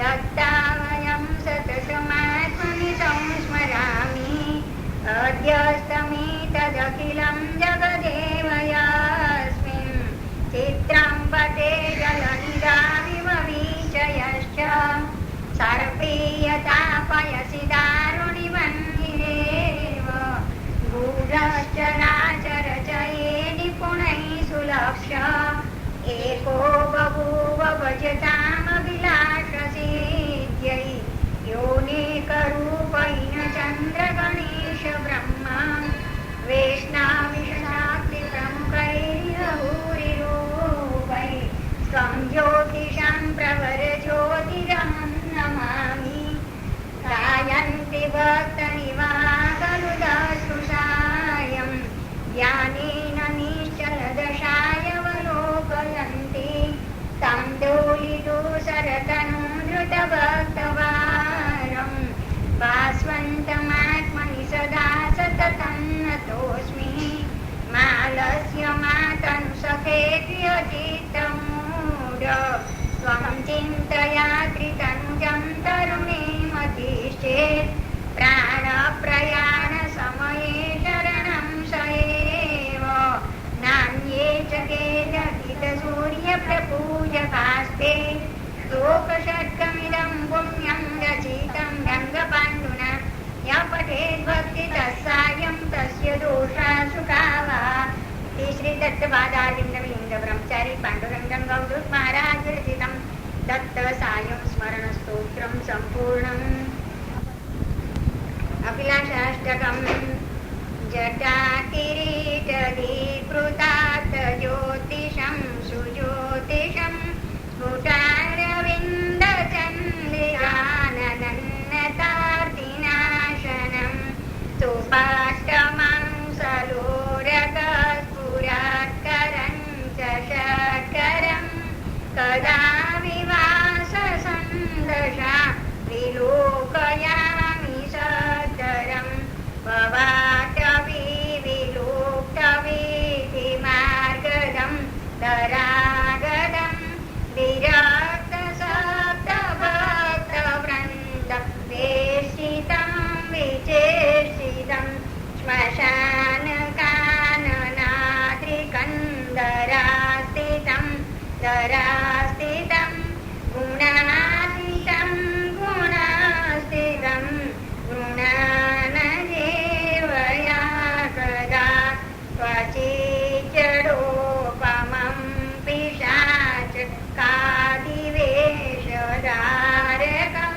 दत्तावयं सततमात्मनितं स्मरामि अद्यस्तमेतदखिलं जगदेव यस्मिन् चित्रं पटे जलनिधाविव वीचयश्च सर्पे यथा पयसि दारुणिवन्निरेव गूढश्चराचरचये निपुणैः सुलक्ष्य एको बभूव भजतामभिलाषसिद्ध्यै योनेकरूपेण चन्द्रगणेश ब्रह्मा वेष्णाविषाक्तिप्रमुखैर्हूरिरूपैः स्वं ज्योतिषां प्रवरज्योतिरहं नमामि गायन्ति भक्तनिवासनुदस्तु सायं ज्ञानेन निश्चलदशाय श्रीदत्तपादारविन्दविलिङ्गब्रह्मचारी पाण्डुरङ्गं गौडूत महाराज विरचितं दत्त सायं स्मरणस्तोत्रं सम्पूर्णम् अभिलाषाष्टकं जटाकिरीटधीकृतात् ज्योतिषं सुज्योतिषं स्फुटारविन्दचन्द्रिकाननन्नतार्तिनाशनं सुपाष्टमं सलोरगस्फुरात्करं च षट्करं कदा विवाससन्दशा विलोकयामि सत्तरं भवाटवी विलुप्तवीथिमार्गदं तरागदं विरक्तसप्तभक्तवृन्द वेष्टितं विचेष्टितं श्मशानकाननाद्रिकन्दरास्थितं दरास्थितं गुणातीतं गुणास्थितं गुणानदेवया कदा क्वचिच्चडोपमं पिशाच कादिवेशधारकं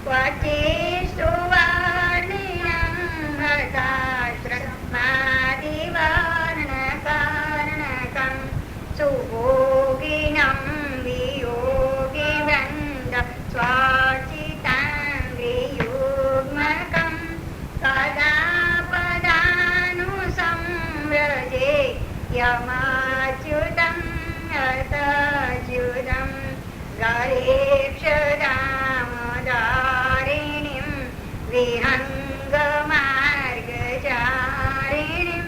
क्वचित्तु वार्णिनं हताश्रमादिवर्णकारणकं सुभोगिनं वियोगिवृन्द स्वार्चिताङ्घ्रियुग्मकं कदा पदानुसंव्रजे यमाच्युतं अर्थच्युतं गरेक्षदामदारिणीं विहङ्गमार्गचारिणीं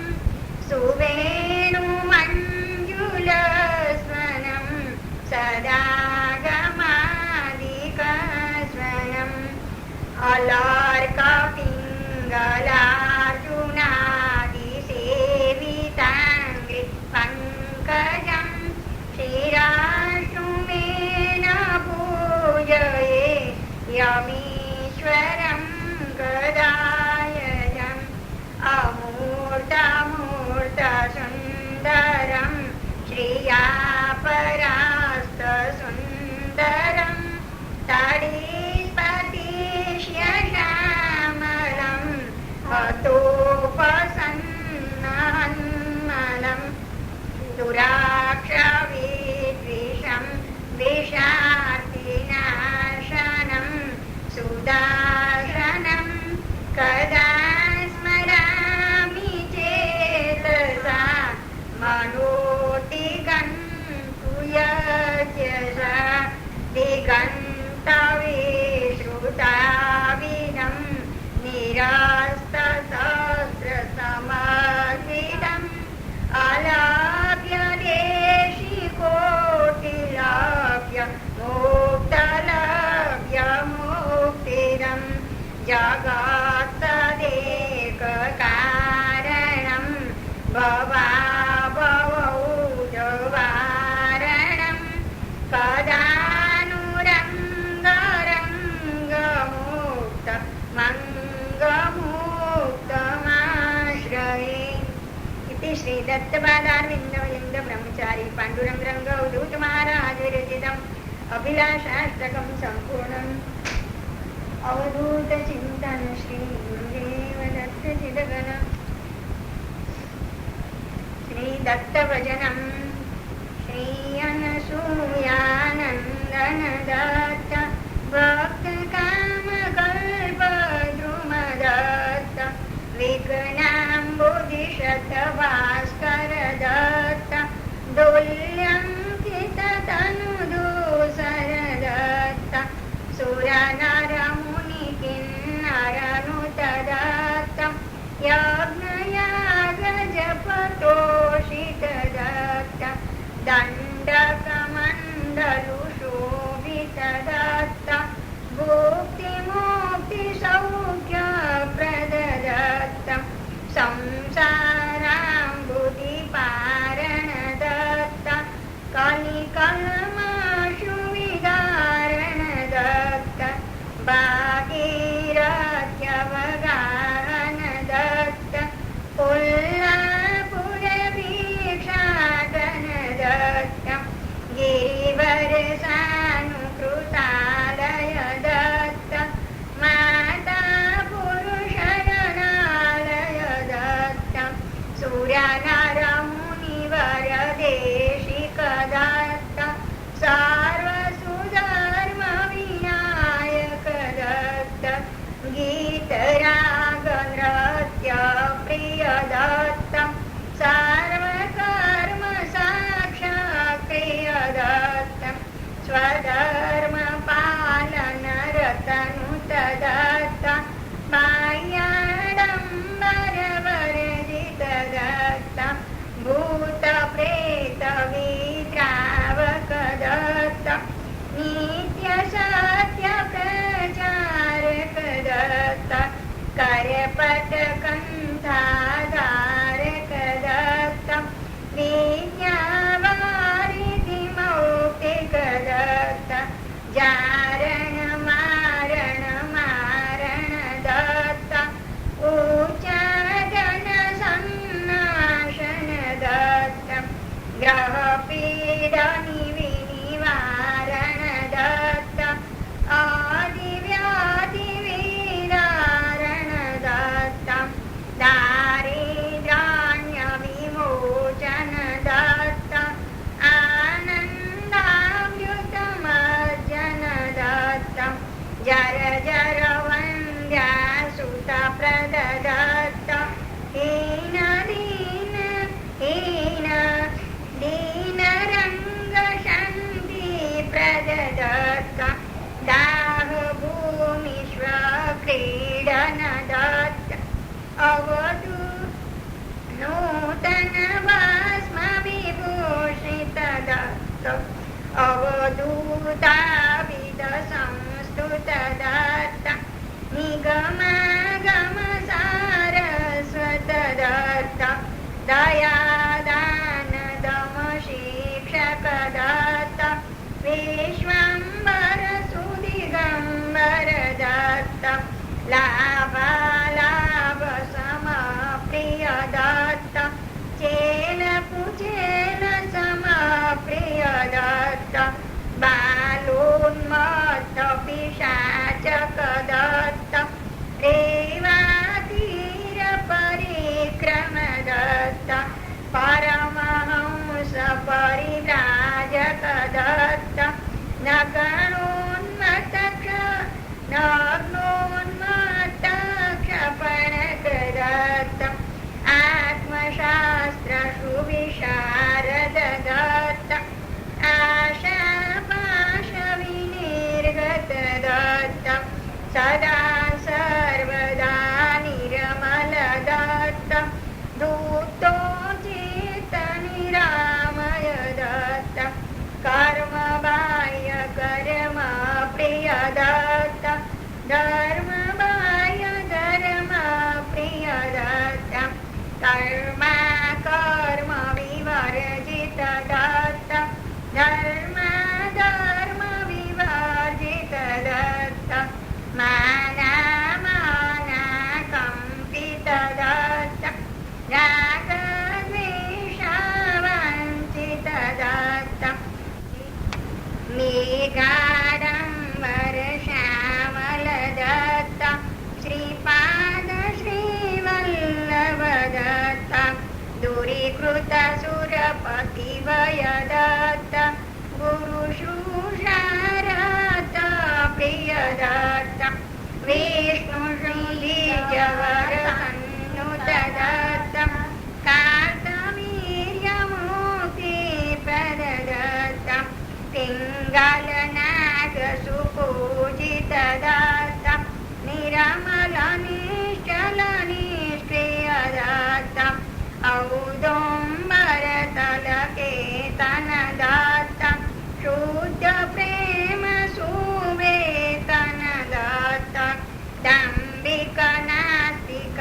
सुवेणुमञ्जुलस्वनं सदागमादिकस्वनम् अलार्कपिङ्गलार्जुनादिसेविताङ्घ्रि पङ्कजं श्रीराष्ट्रुमेण पूजये यमीश्वरं गदायजम् अमूर्तमूर्तसुन्दरं श्रियापरास्तसुन्दरं तडिपतिश्यश्यामलं हतोपसन्नहन्मलं दुराक्षविद्विषं विषार्तिनाशनं सुदाशनं कदा स्मरामि चेतसा मनोतिगन्तु यजसा दिगन्तविश्रुताविनं निरास्तसहस्रसमाधितम् अलाभ्य देशिकोटिलाभ्य मुक्तलाभ्य मुक्तिदं जगत्तदेककारणं भवाभवौजवारणं कदानुरङ्गरङ्गमुक्त मङ्गमुक्तमाश्रये इति श्रीदत्तपादारविन्दविलिङ्गब्रह्मचारी पाण्डुरङ्गौदूत महाराज विरचितम् अभिलाषाष्टकं सम्पूर्णम् अवधूतचिन्तन श्री गुरुदेव दत्तचिदगण श्रीदत्तभजनं श्री अनसूयानन्दन दत्त भक्तकामकल्पद्रुमदत्त विघ्नाम्बुधिशतभास्कर दत्त दुल्यङ्किततनुदूसर दत्त सुरनरमुनिकिन्नरनुत दत्त यज्ञयागजपतोषित दत्त दण्डकमण्ड स्तुताविद संस्तुत दत्त निगमागम सारस्वत दत्त दयादान दम शिक्षक दत्त विश्वम्बर सुदिगम्बर दत्त लाभालाभ समप्रिय दत्त चेल कुचेल समप्रिय दत्त बालोन्मत्त पिशाचक दत्त रेवातीर परिक्रम दत्त परमहंस परिव्राजक दत्त नग्नोन्मत्त क्षपणक दत्त आत्मशास्त्र सुविशारद दत्त आशापाश विनिर्गत दत्त सदा सर्वदा निर्मल दत्त धूतोचित निरामय दत्त कर्म बाह्य कर्म प्रिय दत्त धर्म बाह्य धर्म प्रिय दत्त कर्म कर्म विवर्जित दत्त धर्म धर्म विवर्जित दत्त माना माना कंपित दत्त राग द्वेषवञ्चित दत्त मेघाडम्बर श्यामल दत्त श्रीपाद श्रीवल्लभ दत्त दूरीकृत सुरपति वय दत्त गुरुशुशारद प्रिय दत्त विष्णु श्रीजवर सन्नुत दत्त कार्तवीर्यमूर्ति प्रद दत्त पिङ्गलनाग सुपूजित दत्त निरमल निश्चल निष्क्रिय दत्त औदुम्बर तलकेतन दत्त शुद्ध प्रेम सुवेतन दत्त दम्भिक नास्तिक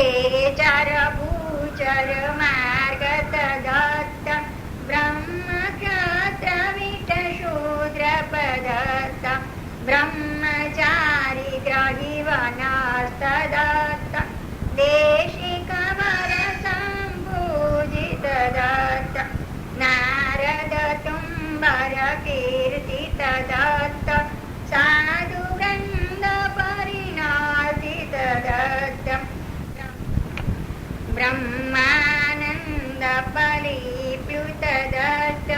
खेचर भूचर मार्ग तदत्त ब्रह्मक्षत्र विट शूद्र पदत्त ब्रह्मचारी ग्रही वनस्तदत्त देशिक वर संपूजित दत्त नारद तुम्बर कीर्तित दत्त साधु गंध परिणासित दत्त ब्रह्मानंद परिप्लुत दत्त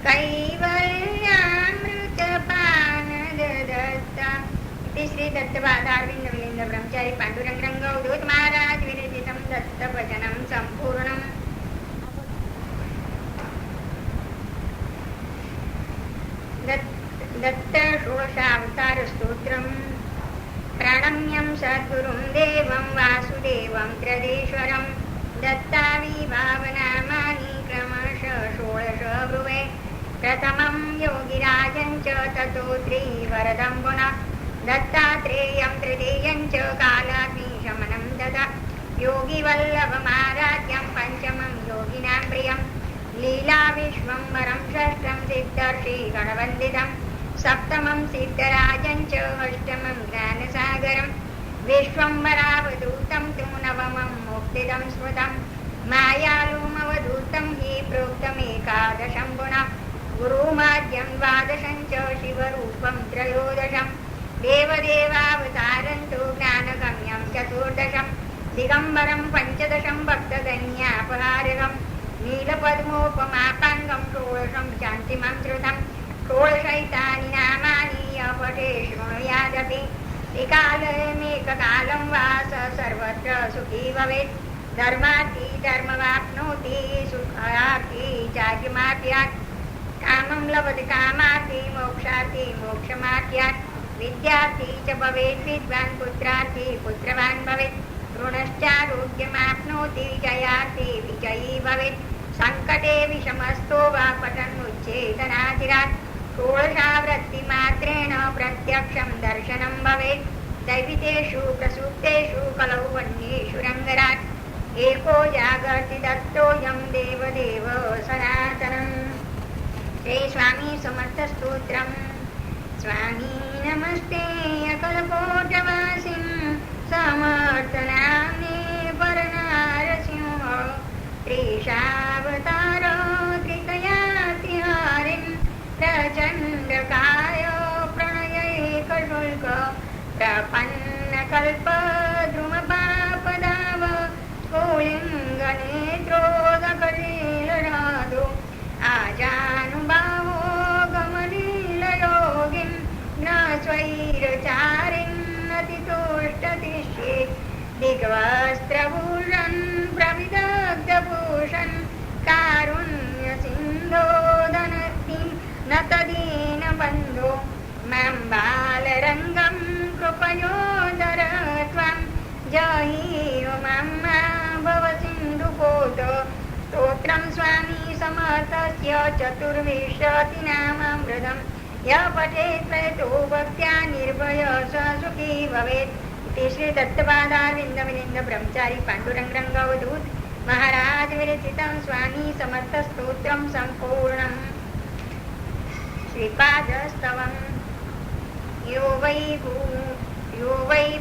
कैवल्यामृत पान दत्त। इति श्री दत्तपादारविंद मिलिंद ब्रह्मचारी पांडुरंग रंग अवधूत महाराज विरचितं दत्त भजनं संपूर्णम्। दत्त षोडशावतार स्तोत्रम्। प्रणम्यं सद्गुरुं देवं वासुदेवं त्र्यदेश्वरं दत्ताविभावनामानि क्रमशः षोडश ब्रुवे। प्रथमं योगिराजं च ततो त्रिवरदं पुनः दत्तात्रेयं तृतीयं च कालाग्निशमनं ददा। योगिवल्लभमाराध्यं पञ्चमं योगिनां प्रियं लीला विश्वम्भरं षष्ठं सिद्धर्षि गणवन्दितं सप्तमं सिद्धराजं च अष्टमं ज्ञानसागरं विश्वम्भरावधूतं तु नवमं मुक्तिदं स्मृतं मायालुमवधूतं हि प्रोक्तमेकादशं पुनः गुरुमाद्यं द्वादशं च शिवरूपं त्रयोदशं देवदेवावतारं तु ज्ञानगम्यं चतुर्दशं दिगम्बरं पञ्चदशं भक्तगण्यापहारकं नीलपद्मोपमापाङ्गं षोडशं शान्तिमं श्रुतं षोडशैतानि नामानि अपठे शृणुयादपि त्रिकालमेककालं वा स सर्वत्र सुखी भवेत् धर्मार्थी धर्मवाप्नोति सुखार्थी चार्यमाप्यात् कामं लभते कामार्थी मोक्षार्थी मोक्षमाप्यात् विद्यार्थी च भवेत् विद्वान् पुत्रार्थी पुत्रवान् भवेत् ऋणश्चारोग्यमाप्नोति जयार्थी विजयी भवेत् संकटे विषमस्तो वा पठन्मुच्चेतनाचिरात् षोडशावृत्तिमात्रेण प्रत्यक्षं दर्शनं भवेत् दैवितेषु प्रसूक्तेषु कलौ वन्येषु रङ्गराट् एको जागर्ति दत्तोऽयं देवदेव सनातनम्। श्री स्वामी समर्थ स्तोत्रम्। स्वामी नमस्ते अकलकोटवासिं समर्थनाम्ने परनारसिंह त्रिशावतार त्रितयातिहारिं प्रचण्डकाय प्रणयैकशुल्क प्रपन्नकल्पद्रुमपापदाव स्फुलिङ्गनेत्रोदकलीलनादो आजानुबाहो गमलीलयोगिं ज्ञस्वैरचारिन्नतितुष्टतिष्ये दिग्वस्त्रभूषन् प्रविदग्धभूषन् कारुण्यसिन्धो धनतिं नतदीनबन्धो मां बालरङ्गं कृपयोदर त्वं जहि मां भव सिन्धुपोत। स्तोत्रं स्वामी समर्थस्य चतुर्विंशतिनामामृतं यः पठेत् प्रयतो भक्त्या निर्भयः स सुखी भवेत्। इति श्री दत्तपादारविंद मिलिंद ब्रह्मचारी पांडुरंग रंग अवधूत महाराज विरचितं स्वामी समर्थ स्तोत्रं संपूर्णम्। श्रीपादस्तवम्। यो वै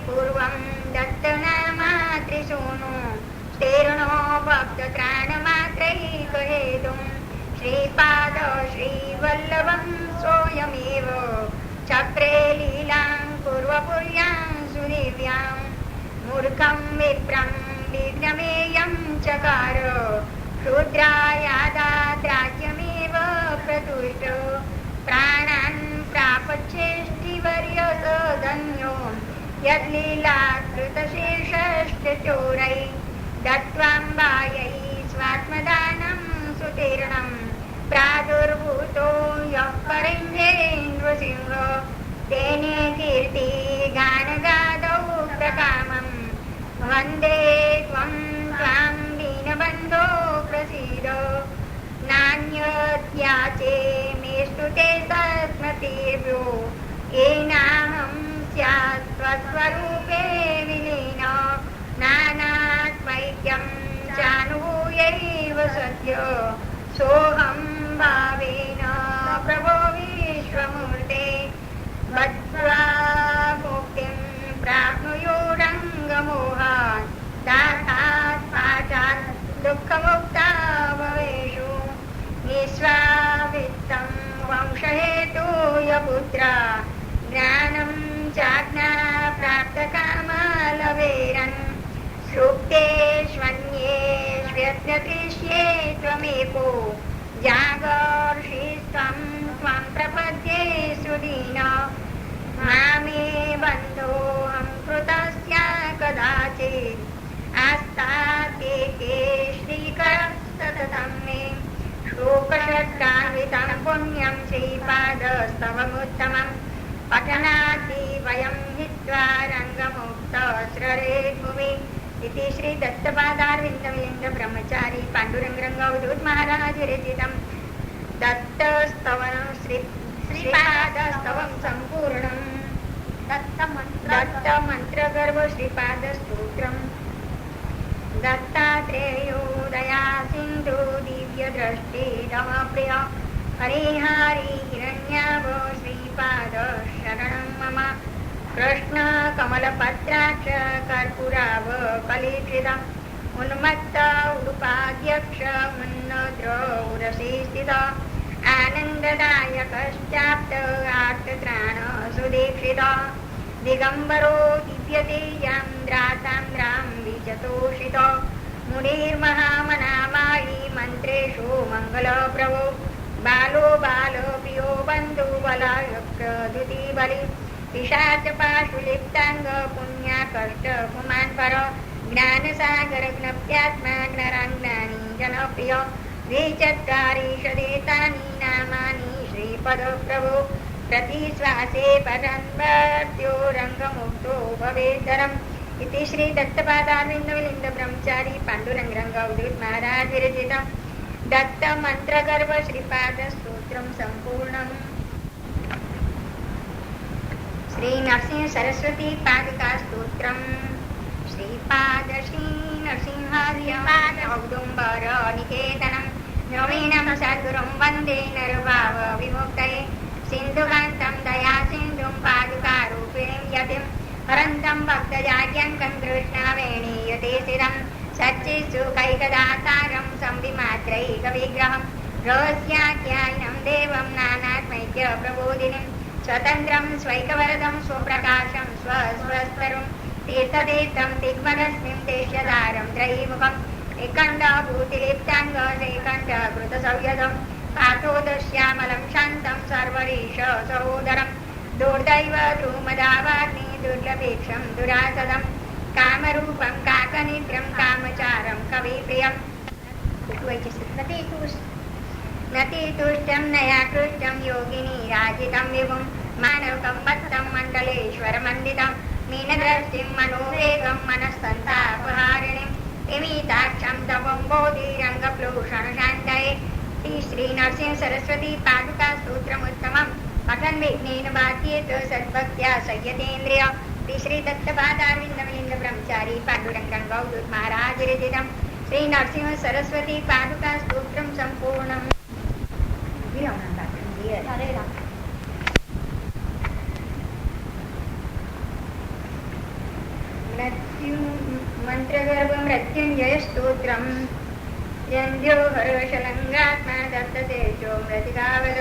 पूर्वं दत्तनामात्रिसूनो स्तेरणो भक्तत्राणमात्रैकहेतुं श्रीपाद श्रीवल्लभं सोऽयमेव चक्रे लीलां पूर्वपुर्यां सुदिव्यां मूर्खं विप्रं विघ्नमेयं चकार शूद्रायादाद्राज्यमेव प्रतुष्ट प्राणान् प्रापच्छेष्टिवर्यस धन्यो यद्लीलाकृतशेषश्चोरै दत्त्वाम्बायै स्वात्मदानं सुतीर्णं प्रादुर्भूतो यः करिञ्जेन्द्रसिंह तेने कीर्ति गानगादौ प्रकामं वन्दे त्वं दीनबन्धो प्रसीद नान्यद्याचे मेस्तु ते सस्मतिभ्यो येनाहं स्यात् त्वत्स्वरूपे विलीन पुत्र ज्ञानं चाज्ञाप्राप्तकामालवेरन् सुप्तेष्वन्येष्व्यत्यतिष्ये त्वमेको जागर्षिस्त्वं त्वं प्रपद्ये सुदीन मामे बन्धोऽहं कृतस्य कदाचित् आस्ताद्येके श्रीकरः सततं मे शोकषट्कान्वितं पुण्यं श्रीपादस्तवमुत्तमं पठनाद्धि वयं हित्वा रङ्गमुक्तस्ररे भुवि इति श्री दत्तपादारविन्दमिलिन्द ब्रह्मचारी पाण्डुरङ्गरङ्गवधूत महाराज विरचितं दत्तस्तवनं श्रीपादस्तवं सम्पूर्णम् दत्तमन्त्रगर्भ श्रीपादस्तोत्रम् दत्तात्रेयो दया सिन्धु दिव्यदृष्टिदमप्रिय हरिहरि हिरण्याभ श्रीपाद शरणं मम कृष्ण कमलपत्राक्ष कर्पूराव कलिकृतम् उन्मत्त उडुपाध्यक्ष मुन्नद्र उरसी स्थित आनन्ददायकश्चाप्त आर्तत्राण सुदीक्षित दिगम्बरो दिव्यतेजां द्राताम्रां विचतोषित मुनिर्महामनामायि मन्त्रेषु मङ्गलप्रभो बालो बालप्रियो बन्धुबलायकृति बलि पिशाचपाशुलिप्ताङ्ग पुण्याकष्ट पुमान् पर ज्ञानसागर ज्ञप्त्यात्मा ज्ञराज्ञानी जनप्रिय द्विचत्वारिंशदेतानि नामानि श्रीपदप्रभो प्रतिश्वासे पठन्मर्त्यो रङ्गमुक्तो भवेद्धरम् इति श्री दत्तपादारविन्दमिलिन्द ब्रह्मचारी पाण्डुरङ्गरङ्गवधूत महाराज विरचितं दत्तमन्त्रगर्भ श्रीपादस्तोत्रं सम्पूर्णम् श्री नरसिंह सरस्वती पादुकास्तोत्रं श्रीपाद श्री नरसिंहार्यपाद औदुम्बर निकेतनं नवीनं सद्गुरुं वन्दे नरभाव विमुक्तये सिन्धुकान्तं दया सिन्धुं पादुकारूपिणीं यतिं हरन्तं भक्तजाड्यङ्कं कृष्णवेणीयते स्थितं सच्चित्सुखैकदातारं संविमात्रैकविग्रहं रहस्याख्यानं देवं नानात्मैक्य प्रबोधिनीं स्वतन्त्रं स्वैकवरदं स्वप्रकाशं स्वस्वस्तरुं तीर्थतीर्थं दिग्मरश्मिं तेष्यधारं त्रयीमुखम् एकण्डभूतिलिप्ताङ्ग श्रीकण्ठकृतसंयदं पार्थोदश्यामलं शान्तं सर्वरीश सहोदरं दुर्दैव ध्रुमदावाग्नि दुर्लभेक्षं दुरासदं कामरूपं काकनिद्रं कामचारं कविप्रियं नतितुष्टं नयाकृष्टं योगिनी राजितं विभुं मानवकं भक्तं मण्डलेश्वरमण्डितं मीनदृष्टिं मनोवेगं मनस्सन्तापहारिणीं इमिताक्षं तवं बोधिरङ्गप्लोषणशान्तये श्री नरसिंह सरस्वती पादुका स्तोत्रमुत्तमं पठन् विघ्नेन बाध्येत सद्भक्त्या संयतेन्द्रिय श्री दत्तपादारविन्दमिलिन्द ब्रह्मचारी पाण्डुरङ्गरङ्गवधूत महाराज विरचितं श्री नरसिंह सरस्वती पादुका स्तोत्रं सम्पूर्णम् मंत्रगर्भ मृत्युंजय स्तोत्रम यंद्यो हर्षलंगात्मा दत्ततेजो मृतिकावद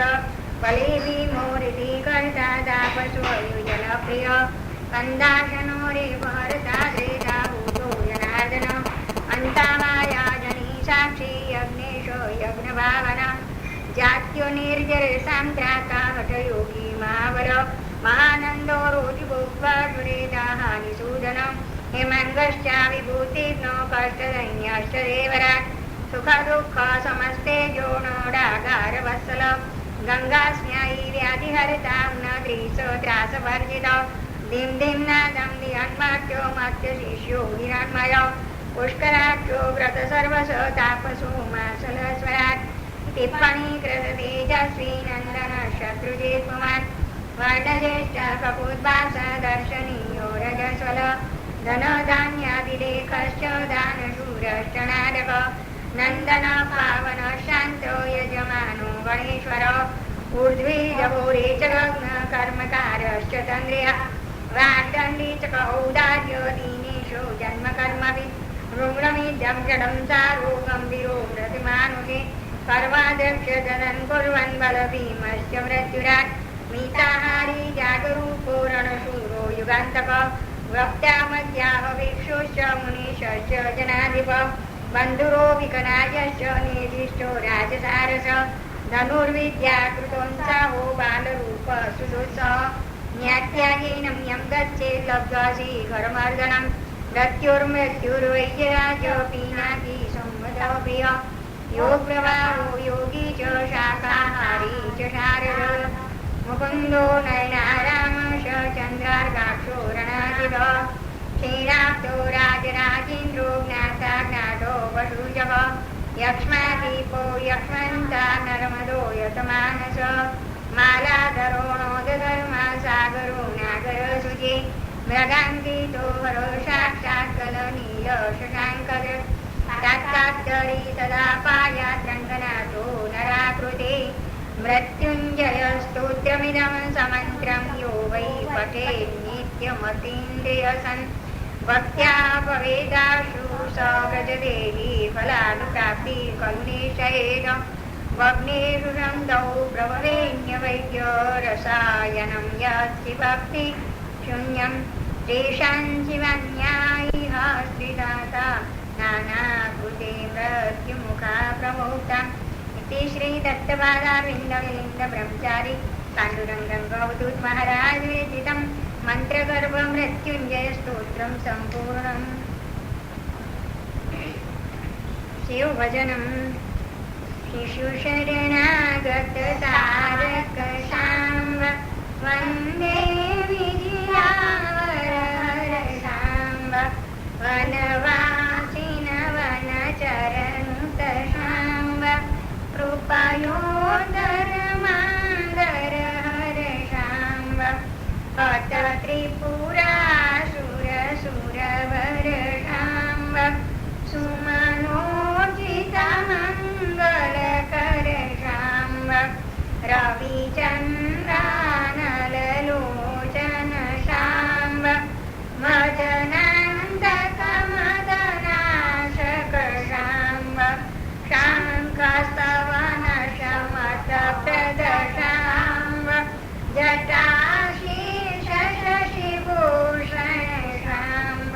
बलिभि मोरिति कर्ता दापस्वयुजल प्रिय कंदाशनो रे भारता श्रेता भूतो जनार्दन अंतामाया जनी साक्षी यज्ञेशो यज्ञ भावना जात्यो निर्जर सांत्राता हठयोगी महावर महानंदो रोजि भोक्त्वा सुरेदाहानि सूदनम् हेमङ्गश्च विभूतिर्नो कष्टदैन्यश्च देवराट् सुख दुःख समस्ते जोणोडागार वत्सल गङ्गास्म्यायी व्याधिहरिता उन्नद्रीश त्रासवर्जित दिं दिं नादं दिहन्माट्यो मत्यशिष्यो हिरण्मय पुष्कराक्षो व्रत सर्वस तापसो मासलस्वराट् टिप्पणी कृत तेजस्वी नन्दन शत्रुजित् पुमान् वर्णज्येष्ठ कपूद्भास दर्शनीयो रजस्वल धनधान्यादिलेखश्च दानशूरश्च नाटक नन्दन पावन शान्तो यजमानो गणेश्वर ऊर्ध्वीजभूरे च गग्न कर्मकारश्च तन्द्रियः वाग्दण्डी च औदार्य दीनेषु जन्मकर्मभिः रुग्णमिदं जडं चारो गम्भीरो प्रतिमानुषे कर्वाध्यक्ष जनं कुर्वन् बलभीमश्च मृत्युराट् मिताहारी जागरूको रणशूरो युगान्तक वक्ता मध्याह भिक्षुश्च मुनिश्च जनाधिप बन्धुरो विकनायश्च निर्दिष्टो राजसारस धनुर्विद्याकृतोत्साहो बालरूप सुदुत्सह ज्ञात्यागेनं यं गच्छेत् लब्ध्वासि घरमर्दनं मृत्युर्मृत्युर्वैद्यराज पीनाति संवदप्रिय योगप्रभावो योगी च शाकाहारी च शारद मुकुन्दो नयनारामश चन्द्रार्काक्षो रणाधिप श्रीराप्तो राजराजेन्द्रो ज्ञाता ज्ञातो वसुजः यक्ष्मादीपो यक्ष्मन्ता नर्मदो यतमानस मालाधरोणोदधर्मा सागरो नागरसुजे मृगाङ्कितो हरो साक्षात् कलनील शशाङ्कर तात्कात्तरी तदा पायाद्रङ्गनाथो नराकृते मृत्युञ्जयस्तोत्रमिदं समन्त्रं यो वै पठेत् नित्यमतीन्द्रियसन् भक्त्या भवेदाशु स व्रजदेहि फलानुप्राप्ति करुणेशयेन भग्नेषु सन्तौ प्रभवेन्यवैद्य रसायनं यास्ति भक्ति शून्यं तेषां शिवन्यायिह श्रीदाता नानाकृते मृत्युमुखा प्रमोक्तम् इति श्रीदत्तपादारविन्दमिलिन्दब्रह्मचारी पाण्डुरङ्गं महाराज विरचितं मंत्रगर्भ मृत्युंजय स्तोत्रम संपूर्णम शिव भजनम शिशुशरणागत तारक शाम्ब वंदे विजयावर हर शाम्ब वनवासिन वनचरणुत शाम्ब कृपयोदर मान्दर हर शाम्ब अत त्रिपुरासुर सुरवर शाम्ब सुमनोजित मंगलकर शाम्ब रविचन्द्रानललोचन शाम्ब मदनान्तक मदनाशक शाम्ब शाङ्खस्तवन शमतप्रद शाम्ब जटाशीष शशिभूषण शाम्ब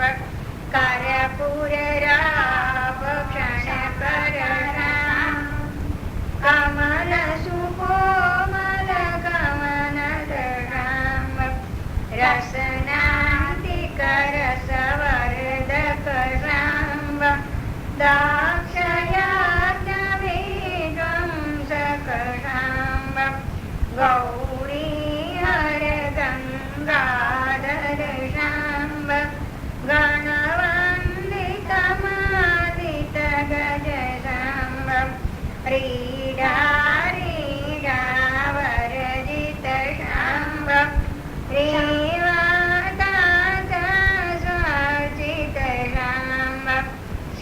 कर्पूरराभक्षणकर शाम्ब कमलसुकोमल गमनद शाम्ब रसनान्तिकरसवर्धक शाम्ब दाक्षयाज्ञविध्वंसक शाम्ब गौरी हर गंगाधर शाम्ब गणवन्दितमादित गज शाम्ब ह्रीडारीडावरजित शाम्ब श्रीवादात स्वार्चित शाम्ब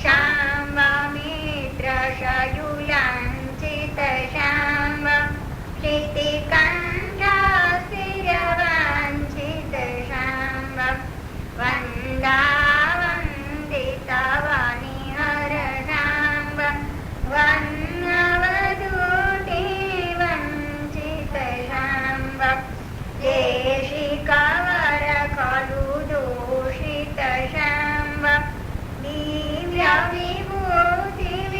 शाम्ब मित्रशयूलाञ्चित शाम्ब क्षितिकण्ठस्थिरवाञ्छित शाम्ब वन्दावन्दितवनिहर शाम्ब वन्नवधूटिवञ्चित शाम्ब देशिकवर खलु दूषित शाम्ब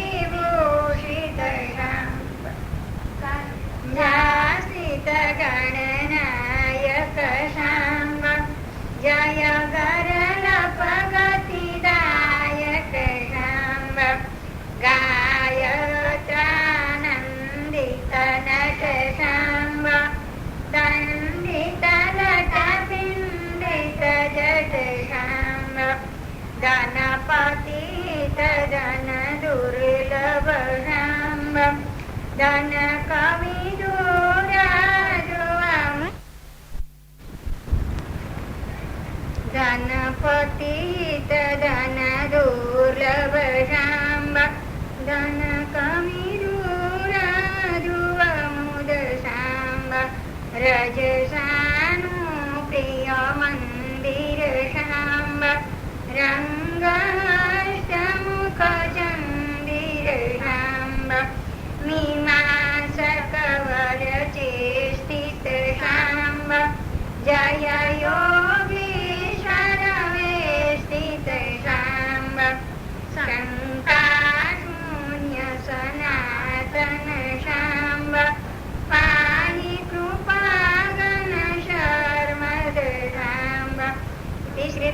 दिव्यविभूतिविभूषित शाम्ब जासित गणनायक शाम्ब जय गरलपगतिदायक शाम्ब गायत्रानन्दित नट शाम्ब दण्डित लटपिण्डित जट शाम्ब धनपतित धन दुर्लभ शाम्ब धन कवि धनपतित धन दुर्लभ शाम्ब धन कवि मुद शाम्ब रजसानु प्रिय मंदिर शाम्ब रंगाष्टमुख चंदिर शाम्ब मीमांस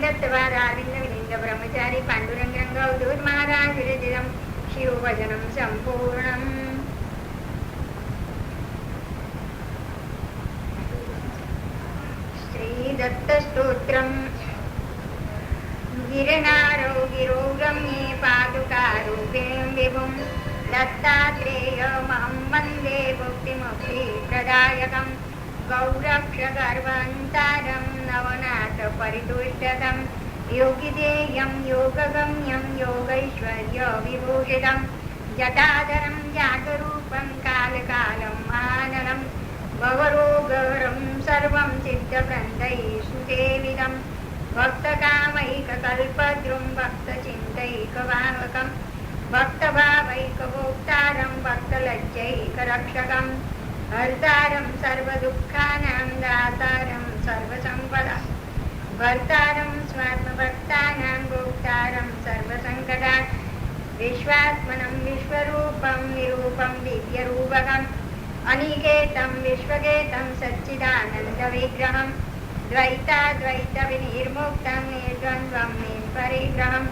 दत्तपादारविन्द विनिन्द ब्रह्मचारी पाण्डुरङ्ग रङ्गवधूत महाराज विरचितं शिवभजनं सम्पूर्णम्. श्रीदत्तस्तोत्रम्. गिरनारो गिरो गम्ये पादुकारूपिणीं विभुं दत्तात्रेयमहं वन्दे मुक्तिमुक्तिप्रदायकं गौरक्षगर्वन्तारं नवनाथपरितुष्टतं योगिदेयं योगगम्यं योगैश्वर्यविभूषितं जटाधरं जागरूपं कालकालं महानलं भवरोगहरं सर्वं सिद्धग्रन्थैः सुसेवितं भक्तकामैककल्पद्रुं भक्तचिन्तैकवाहकं भक्तभावैकभोक्तारं भक्तलज्जैकरक्षकं हर्तारं सर्वदुःखानां दातारं सर्वसम्पदां भर्तारं स्वात्मभक्तानां भोक्तारं सर्वसङ्कटान् विश्वात्मनं विश्वरूपं निरूपं दिव्यरूपकम् अनिकेतं विश्वकेतं सच्चिदानन्दविग्रहं द्वैताद्वैतविनिर्मुक्तं निर्द्वन्द्वं निर्परिग्रहं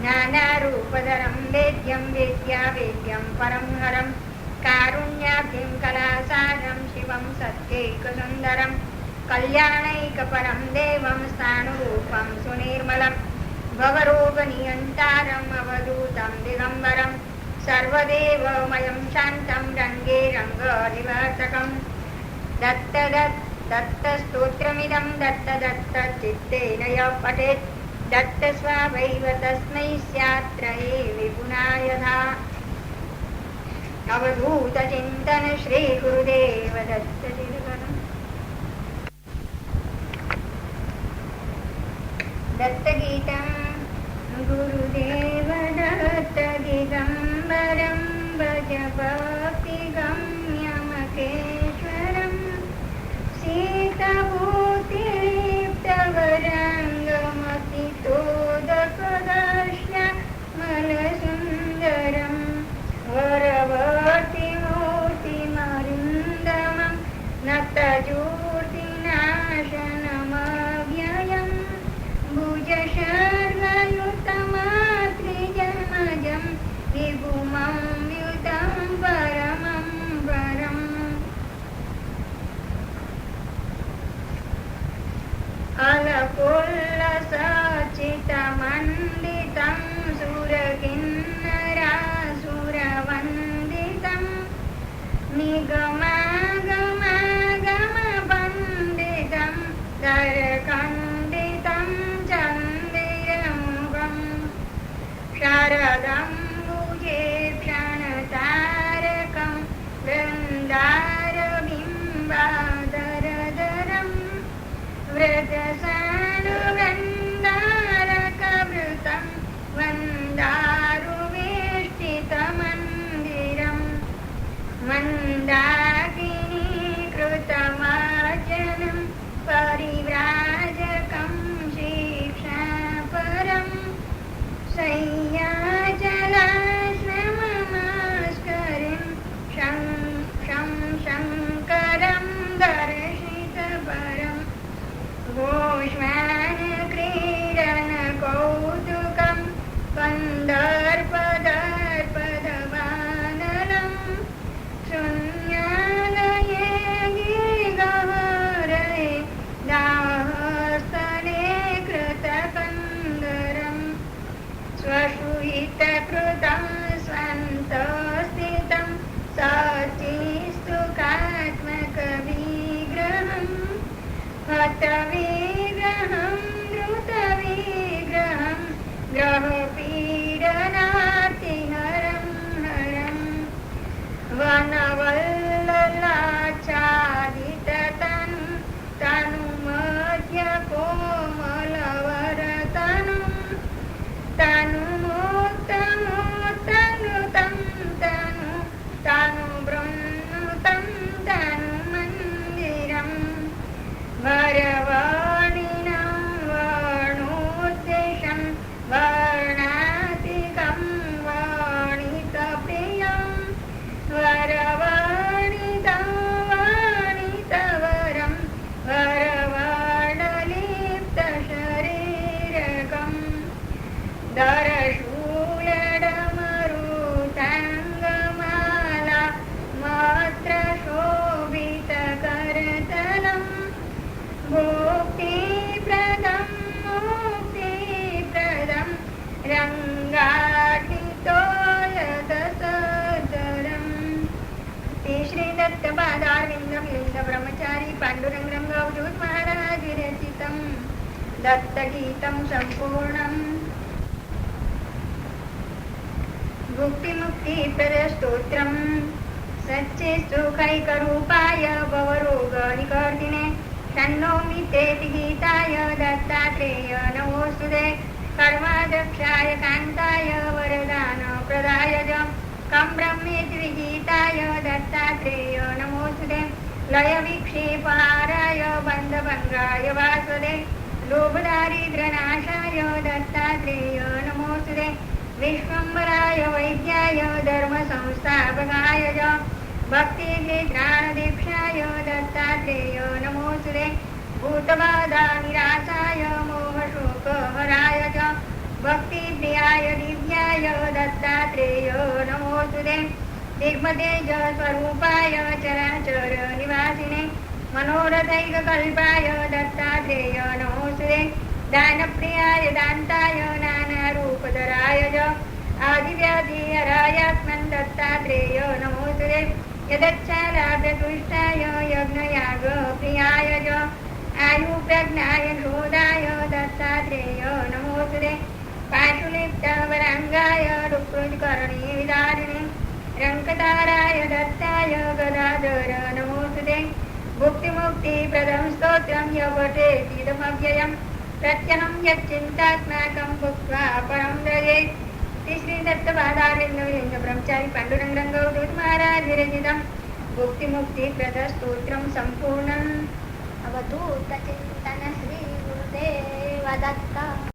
नानारूपधरं वेद्यं विद्यावेद्यं परं हरं कारुण्याब्धिं कलासारं शिवं सत्यैकसुन्दरं कल्याणैकपरं देवं स्थाणुरूपं सुनिर्मलं भवरोगनियन्तारम् अवधूतं दिगम्बरं सर्वदेवमयं शान्तं रङ्गे रङ्गनिवासकं दत्तस्तोत्रमिदं दत्तचित्तेन यः पठेत् दत्तस्वावैव तस्मै स्यात्त्रये विपुनायधा. अवधूतचिन्तन श्री गुरुदेव दत्त. दत्तगीतं गुरुदेव दत्त दिगम्बरं भज भक्तिगम्यमकेश्वरं सीताभूतिलिप्तवराङ्गमतितोदकदर्शनमलसुन्दरं वरवर्तिमूर्तिमरिन्दमं नक्तजूर्तिनाशनमव्ययं भुजशर्वयुतमातृजन्मजं विभुमं युतं परमं वरम्. अलकुल्लसचितमण्डितं सुरकिन्नरासुरवन्दितं निगमागमागमवन्दितं दरखण्डितं चन्दिरमुखं शारदं भुजे क्षणतारकं वृन्दारबिम्बादरदरं व्रजसानुवृन्दारकवृतं वन्दारुवेष्टितमन्दिरं मन्दाकिनीकृतमार्जनं परिव्राजकं शिक्षापरं शय्याचलाश्रममास्करिं शङ्करं दर्शितपरं गोष्मानक्रीडनकौतुकं कन्दर्पदर्पदवानलं शून्यालये गिरिगहरे दाहस्थले कृतकन्दरं स्वशुहितकृतं स्वन्तस्थितं सचिस्तुकात्मकविग्रहं हतविग्रहं द्रुतविग्रहं ग्रहपीडनार्तिहरं हरं वनवल्ललाच्छादिततनु तनुमध्यकोमलवरतनुं तनुमुक्तमु रंगाठितो यदसदरम् ते श्री दत्तपादारविंद मिलिंद ब्रह्मचारी पांडुरंग रंग अवधूत महाराज विरचितम् दत्तगीतं सम्पूर्णम् भुक्तिमुक्तिप्रदस्तोत्रम् सच्चित्सुखैकरूपाय भवरोगनिकर्दिने षण्णोमि तेति गीताय दत्तात्रेय नमोऽस्तुते कर्माध्यक्षाय कान्ताय वरदानप्रदाय च कं ब्रह्मेति विगीताय दत्तात्रेय नमोऽस्तुते लयविक्षेपहाराय बन्धभङ्गाय वासुदे लोभदारिद्र्यनाशाय दत्तात्रेय नमोऽस्तुते विश्वम्भराय वैद्याय धर्मसंस्थापकाय च भक्तिज्ञानदीक्षाय दत्तात्रेय नमोऽस्तुते भूतबाधानिराशाय मोहशोकहराय च भक्तिप्रियाय दिव्याय दत्तात्रेय नमोऽस्तुते दिग्मतेजस्वरूपाय चराचरनिवासिने मनोरथैककल्पाय दत्तात्रेय नमोऽस्तुते दानप्रियाय दान्ताय नानारूपधराय च आदिव्याधिहरायात्मन् दत्तात्रेय नमोऽस्तुते यदच्छालाभ्यतुष्टाय यज्ञयागप्रियाय च आयुप्रज्ञाय शोधाय दत्तात्रेय नमोऽस्तुते पाशुलिप्तवराङ्गाय रुक्कृतिकरणीविदारिणे रङ्कताराय दत्ताय गदाधर नमोऽस्तुते भुक्तिमुक्तिप्रदं स्तोत्रं यपठेदिदमव्ययम् प्रत्यहं यच्चिन्तात्माकं भुक्त्वा परं व्रजेत् श्री दत्तपादारविन्द ब्रह्मचारी पांडुरंग रंग अवधूत महाराज विरचितं भुक्तिमुक्तिप्रदस्तोत्रं सम्पूर्णम् अवधूत चिंतन श्री गुरुदेव दत्त।